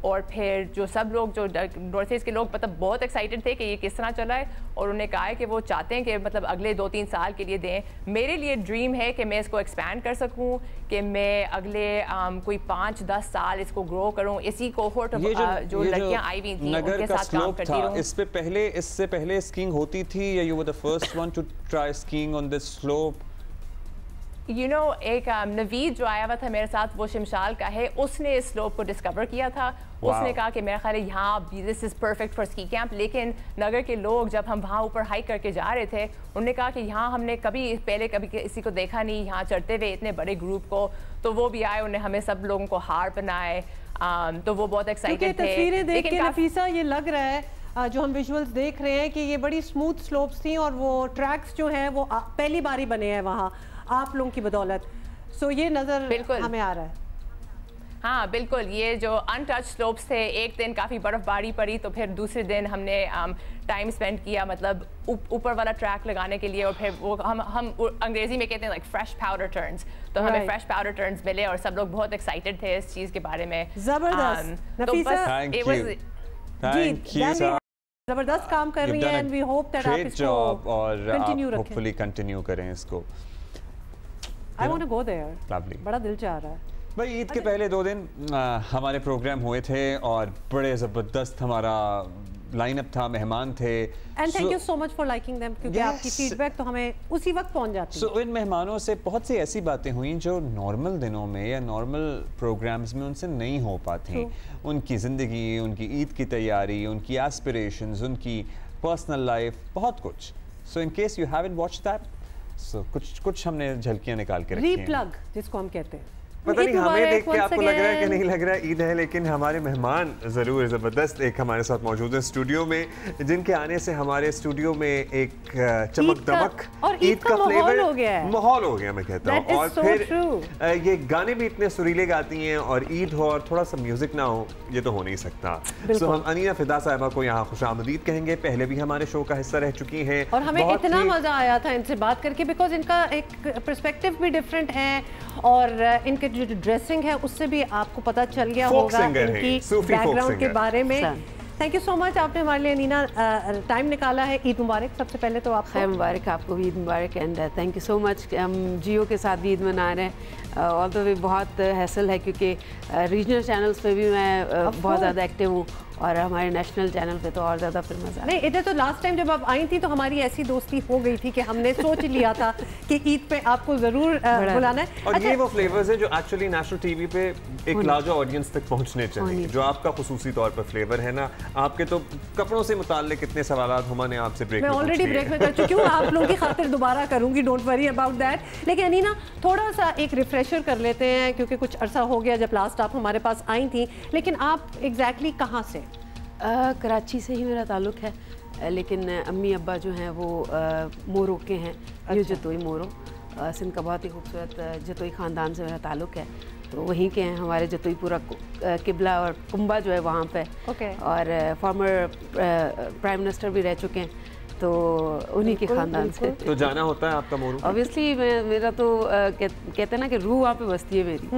[SPEAKER 11] और फिर जो सब लोग जो नॉर्थ ईस्ट के लोग मतलब बहुत एक्साइटेड थे कि ये किस तरह चला है, और उन्होंने कहा है कि वो चाहते हैं कि मतलब अगले 2-3 साल के लिए दें। मेरे लिए ड्रीम है कि मैं इसको एक्सपैंड कर सकूं, कि मैं अगले कोई 5-10 साल इसको ग्रो करूं। इसी कोहोर्ट जो लड़कियां आई हुई थी उनके साथ काम करती रहूं।
[SPEAKER 1] इससे पहले स्कीइंग होती थी या you were the first one two try skiing on this slope?
[SPEAKER 11] एक नवीद जो आया हुआ था मेरे साथ, वो शिमशाल का है, उसने इस स्लोप को डिस्कवर किया था। उसने कहा कि मेरा ख्याल है यहाँ this is perfect for ski camp. लेकिन नगर के लोग जब हम वहाँ ऊपर हाइक करके जा रहे थे, उन्होंने कहा कि यहाँ हमने पहले कभी किसी को देखा नहीं यहाँ चढ़ते हुए इतने बड़े ग्रुप को। तो वो भी आए, उन्हें हमें सब लोगों को हार बनाए। तो वो बहुत एक्साइटेड थे।
[SPEAKER 2] तस्वीरें देख के नफीसा ये लग रहा है जो हम विजुअल्स देख रहे हैं कि ये बड़ी स्मूथ स्लोप्स थी और वो ट्रैक्स जो हैं वो पहली बारी बने हैं वहाँ आप लोगों की बदौलत। सो ये नज़र हमें आ रहा है।
[SPEAKER 11] हाँ बिल्कुल, ये जो अनटच स्लोप्स थे, एक दिन काफ़ी बर्फबारी पड़ी तो फिर दूसरे दिन हमने टाइम स्पेंड किया मतलब ऊपर वाला ट्रैक लगाने के लिए। और फिर वो हम अंग्रेजी में कहते हैं लाइक फ्रेश पाउडर टर्न्स, तो हमें फ्रेश पाउडर टर्न्स मिले और सब लोग बहुत एक्साइटेड थे इस चीज़ के बारे में।
[SPEAKER 2] जबरदस्त काम कर रही है एंड वी होप दैट आप इसको कंटिन्यू रखें,
[SPEAKER 1] होपफुली कंटिन्यू करें इसको।
[SPEAKER 2] I want to go there.
[SPEAKER 1] Lovely.
[SPEAKER 2] बड़ा दिल चाह रहा है।
[SPEAKER 1] भाई ईद के पहले 2 दिन हमारे प्रोग्राम हुए थे और बड़े ज़बरदस्त हमारा लाइनअप था, मेहमान थे।
[SPEAKER 2] And thank you so much for liking them, क्योंकि आपकी फीडबैक तो हमें उसी वक्त पहुंच जाती है।
[SPEAKER 1] इन मेहमानों से बहुत सी ऐसी बातें हुई जो नॉर्मल दिनों में या नॉर्मल प्रोग्राम्स में उनसे नहीं हो पाती। उनकी ज़िंदगी, उनकी ईद की तैयारी, उनकी एस्पिरेशंस, उनकी पर्सनल लाइफ, बहुत कुछ। So in case you haven't watched that, कुछ हमने झलकियां निकाल के रखी हैं।
[SPEAKER 2] रीप्लग जिसको हम कहते हैं।
[SPEAKER 1] पता नहीं हमें देख के आपको लग रहा है कि नहीं लग रहा है ईद है, लेकिन हमारे मेहमान ज़रूर ज़बरदस्त एक हमारे साथ मौजूद है स्टूडियो में, जिनके आने से हमारे स्टूडियो में एक चमक दमक
[SPEAKER 2] और ईद का फ्लेवर हो गया है,
[SPEAKER 1] माहौल हो गया मैं कहता हूँ। और फिर ये गाने भी इतने सुरीले गाती हैं और ईद हो और थोड़ा सा म्यूजिक ना हो, ये तो हो नहीं सकता। सो हम अनीना फिदा साहिबा को यहाँ खुशामदीद कहेंगे। पहले भी हमारे शो का हिस्सा रह चुकी हैं
[SPEAKER 2] और हमें इतना मजा आया था इनसे बात करके, बिकॉज इनका एक पर्सपेक्टिव भी डिफरेंट है और इनके जो ड्रेसिंग है उससे भी आपको पता चल गया होगा इनकी बैकग्राउंड के बारे में। थैंक यू सो मच, आपने हमारे लिए नीना टाइम निकाला है। ईद मुबारक सबसे पहले तो आपको।
[SPEAKER 12] मुबारक, आपको भी ईद मुबारक and thank you so much. हम जियो के साथ भी ईद मना रहे हैं और तो भी बहुत हैसल है क्योंकि रीजनल चैनल्स पे भी मैं बहुत ज़्यादा एक्टिव हूँ और हमारे नेशनल चैनल पे तो और ज़्यादा फिर मज़ा।
[SPEAKER 2] नहीं, इधर तो लास्ट टाइम जब आप आई थी तो हमारी ऐसी दोस्ती हो गई थी कि हमने सोच लिया था कि ईद पे आपको ज़रूर बुलाना है।
[SPEAKER 8] और ये वो फ्लेवर्स हैं जो एक्चुअली नेशनल टीवी पे एक लार्जर ऑडियंस तक पहुंचने चाहिए, जो आपका खुसूसी तौर पर फ्लेवर है ना। आपके तो कपड़ों से मुताल्लिक कितने सवाल हुमा ने आपसे ब्रेक
[SPEAKER 2] मैं ऑलरेडी ब्रेक में कर चुकी हूँ, आप लोगों की खातिर दोबारा करूंगी, डोंट वरी अबाउट दैट। लेकिन अनीना थोड़ा सा एक रिफ्रेशर कर लेते हैं क्योंकि कुछ अरसा हो गया जब लास्ट आप हमारे पास आई थी। लेकिन आप एग्जैक्टली कहाँ से?
[SPEAKER 12] कराची से ही मेरा ताल्लुक है, लेकिन अम्मी अब्बा जो हैं वो मोरो के हैं। न्यू जतोई मोरो, सिंध का बहुत ही खूबसूरत जतोई ख़ानदान से मेरा ताल्लुक है, तो वहीं के हैं। हमारे जतोई पूरा किबला और कुंबा जो है वहाँ पे और फॉर्मर प्राइम मिनिस्टर भी रह चुके हैं, तो उन्हीं के ख़ानदान से।
[SPEAKER 8] तो जाना होता है आपका मोरो?
[SPEAKER 12] ऑब्वियसली मेरा तो कहते हैं ना कि रूह वहाँ पे बसती है मेरी।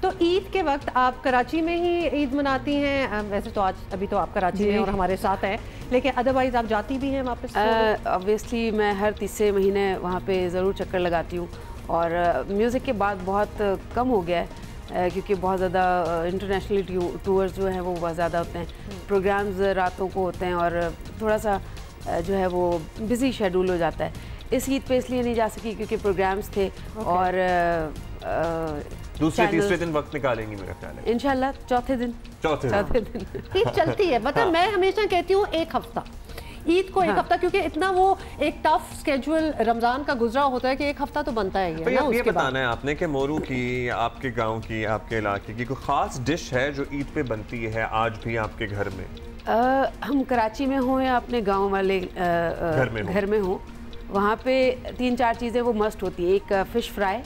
[SPEAKER 2] तो ईद के वक्त आप कराची में ही ईद मनाती हैं? वैसे तो आज अभी तो आप कराची में और हमारे साथ हैं, लेकिन अदरवाइज आप जाती भी हैं वापस?
[SPEAKER 12] ऑब्वियसली मैं हर तीसरे महीने वहाँ पे ज़रूर चक्कर लगाती हूँ। और म्यूज़िक के बाद बहुत कम हो गया है क्योंकि बहुत ज़्यादा इंटरनेशनली टूर्स जो हैं वो बहुत ज़्यादा होते हैं, प्रोग्राम्स रातों को होते हैं और थोड़ा सा जो है वो बिज़ी शेड्यूल हो जाता है। इस ईद पे इसलिए नहीं जा सकी क्योंकि प्रोग्राम्स थे और
[SPEAKER 8] दूसरे तीसरे दिन वक्त निकालेंगी मेरा ख्याल है
[SPEAKER 12] इंशाल्लाह। चौथे दिन
[SPEAKER 2] ईद चलती है, मतलब मैं हमेशा कहती हूँ एक हफ्ता ईद को, एक हफ्ता, क्योंकि इतना वो एक टफ स्केड्यूल रमजान का गुजरा होता है कि एक हफ्ता तो बनता है
[SPEAKER 8] ना। ये बताना है आपने कि मोरू की, आपके गांव की, आपके इलाके की कोई खास डिश है जो ईद पे बनती है आज भी आपके घर में?
[SPEAKER 12] हम कराची में हों या अपने गाँव वाले घर में हों, वहाँ पे 3-4 चीज़ें वो मस्ट होती है। एक फ़िश फ्राई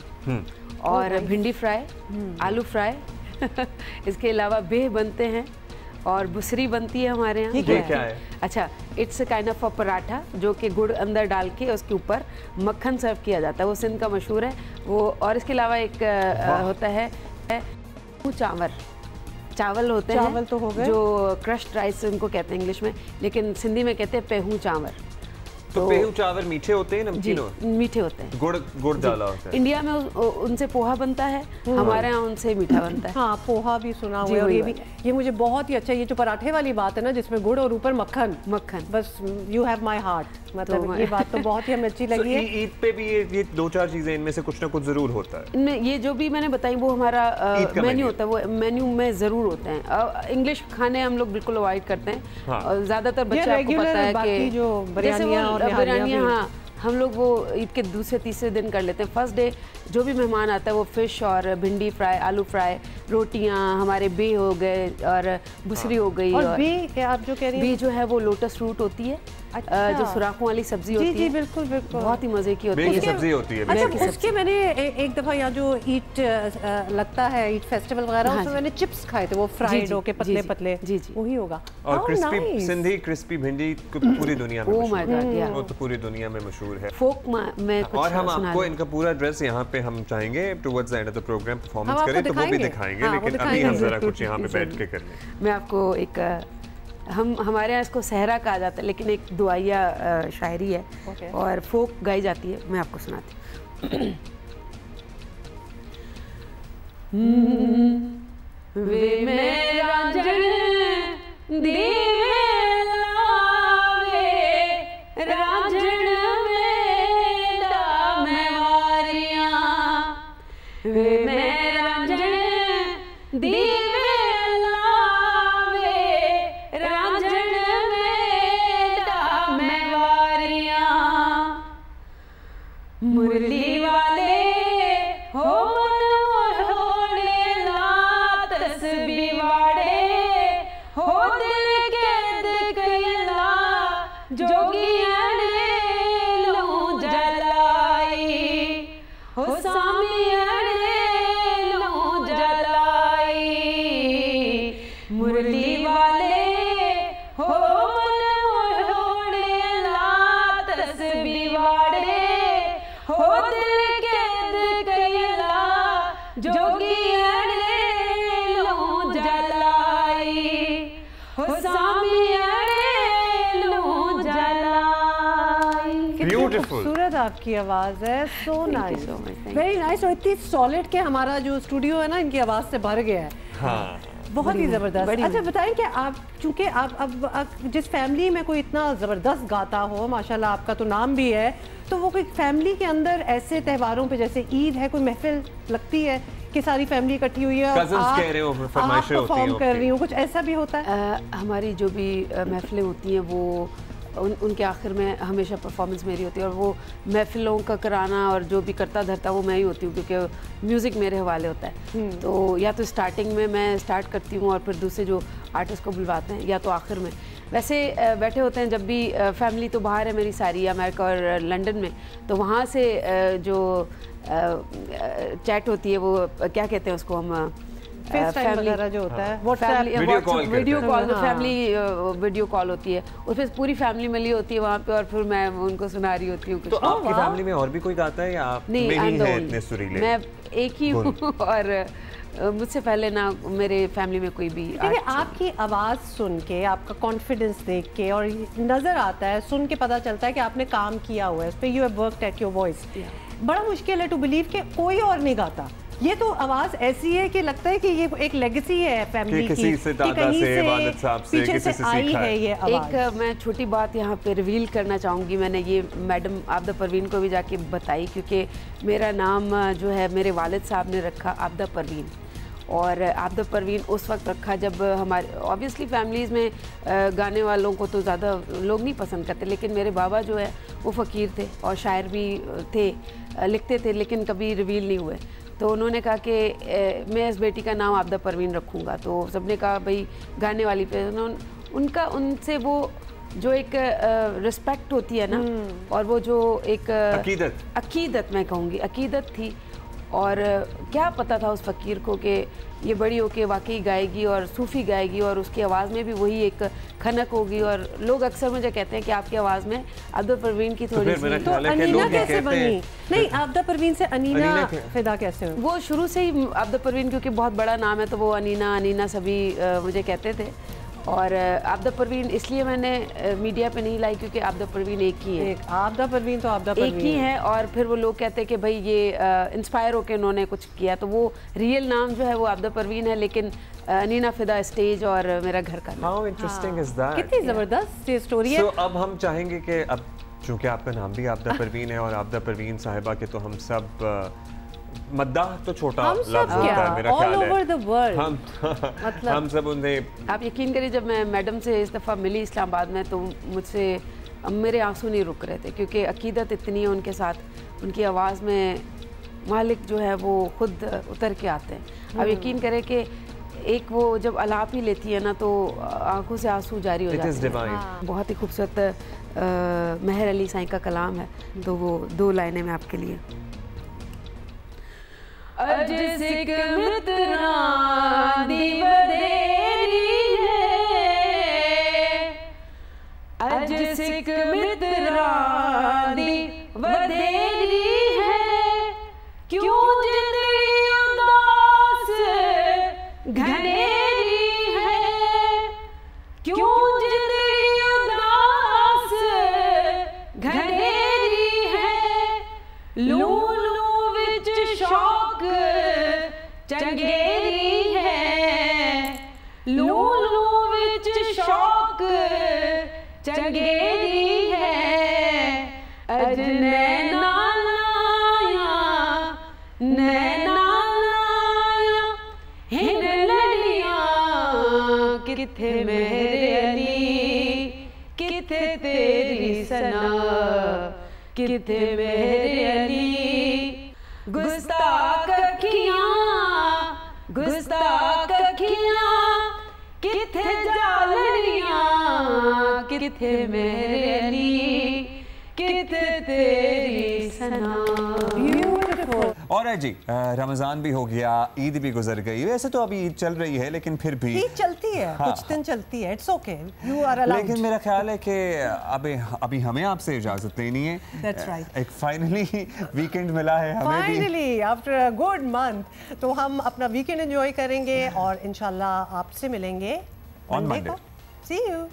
[SPEAKER 12] और भिंडी फ्राई, आलू फ्राई इसके अलावा बेह बनते हैं और बुसरी बनती है हमारे यहाँ।
[SPEAKER 8] ये क्या है?
[SPEAKER 12] अच्छा, it's kind of a paratha जो कि गुड़ अंदर डाल के उसके ऊपर मक्खन सर्व किया जाता है, वो सिंध का मशहूर है वो। और इसके अलावा एक होता है चावल होते हैं,
[SPEAKER 2] चावल तो हो गए,
[SPEAKER 12] जो क्रश्ड राइस उनको कहते हैं इंग्लिश में, लेकिन सिंधी में कहते हैं पेहू चावल।
[SPEAKER 8] तो पेहू चावल मीठे होते हैं, नमकीन होते हैं?
[SPEAKER 12] मीठे होते हैं,
[SPEAKER 8] गुड़ डाला होता है।
[SPEAKER 12] इंडिया में उनसे पोहा बनता है, हमारे यहाँ उनसे मीठा बनता है।
[SPEAKER 2] हाँ, पोहा भी सुना हुआ है और ये मुझे बहुत ही अच्छा, ये जो पराठे वाली बात है ना जिसमें गुड़ और ऊपर मक्खन, बस यू हैव माय हार्ट, मतलब ये बात तो बहुत ही हमें अच्छी लगी है।
[SPEAKER 8] ईद पे भी ये 2-4 चीजें इनमें से कुछ ना कुछ जरूर होता है।
[SPEAKER 12] इनमें ये जो भी मैंने बताई वो हमारा मेन्यू होता है, वो मेन्यू में जरूर होते हैं। इंग्लिश खाने हम लोग बिल्कुल अवॉइड करते हैं और ज्यादातर बच्चे आपको पता है कि
[SPEAKER 2] जो बिरयानियां,
[SPEAKER 12] हाँ, हम लोग वो ईद के दूसरे तीसरे दिन कर लेते हैं। फर्स्ट डे जो भी मेहमान आता है वो फ़िश और भिंडी फ्राई, आलू फ्राई, रोटियां, हमारे बे हो गए और बुसरी हो गई।
[SPEAKER 2] और बे आप जो कह रही हैं,
[SPEAKER 12] बे जो है वो लोटस रूट होती है, जो सुराखों वाली सब्जी होती है।
[SPEAKER 2] जी बिल्कुल बिल्कुल,
[SPEAKER 12] बहुत ही मजे की होती है,
[SPEAKER 8] सब्जी होती है।
[SPEAKER 2] अच्छा, उसके मैंने एक दफ़ा यहाँ जो ईद लगता है, ईद फेस्टिवल वगैरह, उसमें मैंने चिप्स खाए थे, वो फ्राइड होके पतले पतले, वही होगा।
[SPEAKER 8] और क्रिस्पी सिंधी क्रिस्पी भिंडी पूरी दुनिया में, वो तो पूरी दुनिया में मशहूर है।
[SPEAKER 12] फोक में कुछ,
[SPEAKER 8] और हम आपको इनका पूरा एड्रेस यहाँ पे हम चाहेंगे towards the end of the program performance करें तो वो भी दिखाएंगे, लेकिन अभी हम जरा कुछ यहाँ पे बैठ के कर लें।
[SPEAKER 12] मैं आपको एक हमारे यहाँ इसको सहरा कहा जाता है, लेकिन एक दुआया शायरी है और फोक गाई जाती है, मैं आपको सुनाती हूँ। वे मेरा रांझण दीवे लावे, रांझण में दामे वारियां, वे मेरा रांझण दीवे मुरली वाले हो तस्बी वाड़े हो दिल के दिला जोगी लो जलाई हो सामी लो जलाई मुरली वाले हो तस्बी वाड़े हो दिल के दिला जोगी लो जलाई हो सामी लो जलाई।
[SPEAKER 2] कितनी खूबसूरत आपकी आवाज़ है, सो नाइस, वेरी नाइस। और इतनी सॉलिड के हमारा जो स्टूडियो है ना इनकी आवाज़ से भर गया है।
[SPEAKER 8] हाँ,
[SPEAKER 2] बहुत ही ज़बरदस्त। अच्छा बताएं कि आप चूँकि आप जिस फैमिली में कोई इतना ज़बरदस्त गाता हो, माशाल्लाह आपका तो नाम भी है, तो वो कोई फैमिली के अंदर ऐसे त्योहारों पे जैसे ईद है कोई महफिल लगती है कि सारी फैमिली इकट्ठी हुई है और आप परफॉर्म कर रही हो, कुछ ऐसा भी होता है?
[SPEAKER 12] हमारी जो भी महफिलें होती हैं वो उनके आखिर में हमेशा परफॉर्मेंस मेरी होती है, और वो महफिलों का कराना और जो भी करता धरता वो मैं ही होती हूँ, क्योंकि म्यूज़िक मेरे हवाले होता है। तो या तो स्टार्टिंग में मैं स्टार्ट करती हूँ और फिर दूसरे जो आर्टिस्ट को बुलवाते हैं, या तो आखिर में। वैसे बैठे होते हैं जब भी फैमिली तो बाहर है मेरी सारी, अमेरिका और लंदन में, तो वहाँ से जो चैट होती है वो क्या कहते हैं उसको हम,
[SPEAKER 2] वगैरह जो होता है,
[SPEAKER 12] video call, family video call होती है, उसमें पूरी फैमिली मिली होती है वहाँ पे, और फिर मैं उनको सुना रही होती हूँ।
[SPEAKER 8] तो आपकी फैमिली में और भी कोई गाता है या आप में ही है इतने सुरीले?
[SPEAKER 12] मैं एक ही हूँ और मुझसे पहले ना मेरे फैमिली में कोई भी।
[SPEAKER 2] देखिए आपकी आवाज़ सुन के, आपका कॉन्फिडेंस देख के, और नज़र आता है, सुन के पता चलता है कि आपने काम किया हुआ है इस पर, you have worked at your voice. बड़ा मुश्किल है टू बिलीव कि कोई और नहीं गाता। ये तो आवाज ऐसी है कि लगता है कि ये एक लेगेसी है फैमिली की,
[SPEAKER 8] किसी से दादा से, वालिद साहब से,
[SPEAKER 2] किसी से आई है ये आवाज।
[SPEAKER 12] एक मैं छोटी बात यहाँ पे रिवील करना चाहूँगी, मैंने ये मैडम आबदा परवीन को भी जाके बताई, क्योंकि मेरा नाम जो है मेरे वालिद साहब ने रखा आबदा परवीन, और आबदा परवीन उस वक्त रखा जब हमारे ऑब्वियसली फैमिलीज़ में गाने वालों को तो ज़्यादा लोग नहीं पसंद करते, लेकिन मेरे बाबा जो है वो फ़कीर थे और शायर भी थे, लिखते थे, लेकिन कभी रिवील नहीं हुए। तो उन्होंने कहा कि मैं इस बेटी का नाम आबदा परवीन रखूँगा, तो सबने कहा भाई गाने वाली पे। उनका उनसे वो जो एक रिस्पेक्ट होती है ना, और वो जो एक अकीदत मैं कहूँगी, अकीदत थी। और क्या पता था उस फ़कीर को कि ये बड़ी होके वाकई गाएगी और सूफ़ी गाएगी, और उसकी आवाज़ में भी वही एक खनक होगी। और लोग अक्सर मुझे कहते हैं कि आपकी आवाज़ में आबदा परवीन की थोड़ी सी।
[SPEAKER 2] तो अनीना कैसे बनी? नहीं, आबदा परवीन से अनीना फिदा कैसे हुई?
[SPEAKER 12] वो शुरू से ही आबदा परवीन, क्योंकि बहुत बड़ा नाम है, तो वो अनीना सभी मुझे कहते थे। और आबदा परवीन इसलिए मैंने मीडिया पे नहीं लाई क्योंकि आबदा परवीन एक ही है।
[SPEAKER 2] आबदा परवीन तो आबदा परवीन
[SPEAKER 12] एक ही है, और फिर वो लोग कहते हैं कि भाई ये इंस्पायर होकर उन्होंने कुछ किया, तो वो रियल नाम जो है वो आबदा परवीन है, लेकिन अनीना फिदा स्टेज और मेरा घर का नाम।
[SPEAKER 8] हाउ इंटरेस्टिंग इज दैट,
[SPEAKER 2] कितनी ज़बरदस्त ये स्टोरी है।
[SPEAKER 8] सो अब हम चाहेंगे कि अब चूँकि आपका नाम भी आबदा परवीन है, और आबदा परवीन साहिबा के तो हम सब मद्दाह तो छोटा लफ्ज़ होता है मेरा ख्याल है, हम सब उन्हें।
[SPEAKER 12] आप यकीन करिए जब मैं मैडम से इस दफ़ा मिली इस्लामाबाद में, तो मुझसे मेरे आंसू नहीं रुक रहे थे, क्योंकि अकीदत इतनी है उनके साथ, उनकी आवाज़ में मालिक जो है वो खुद उतर के आते हैं। आप यकीन करें कि एक वो जब अलाप ही लेती है ना, तो आंखों से आंसू जारी हो जाते हैं। बहुत ही खूबसूरत मेहर अली साईं का कलाम है, तो वो 2 लाइनें में आपके लिए। अज सिक मित्रा दी वडेरी है, अज सिक मित्रा दी वडेरी है, क्यों जिंदड़ी उदास घनेरी है, क्यों जिंदड़ी उदास घनेरी है, लूलू विच शौक चंगेरी है, लूलू विच शौक चंगेरी है, अज नैना लाया नैना लाया हिन लड़ियां, किथे मेरे अली किथे तेरी सना, किथे मेरे अली। गुस्ताख अखियां गुस्ताख अखियां, किथे जालनियां, किथे मेरे अली किथे तेरी सना।
[SPEAKER 1] और है जी, रमज़ान भी हो गया, ईद भी गुजर गई। वैसे तो अभी ईद चल रही है, लेकिन फिर भी
[SPEAKER 2] ईद चलती है, कुछ दिन चलती है, it's okay, you are allowed.
[SPEAKER 1] लेकिन मेरा ख्याल है कि अभी हमें आपसे इजाज़त लेनी है।
[SPEAKER 2] That's right.
[SPEAKER 1] एक फाइनली वीकेंड मिला है हमें भी।
[SPEAKER 2] Finally after a good month, तो हम अपना वीकेंड एंजॉय करेंगे और इंशाल्लाह आपसे मिलेंगे
[SPEAKER 1] ऑन मंडे।
[SPEAKER 2] C you.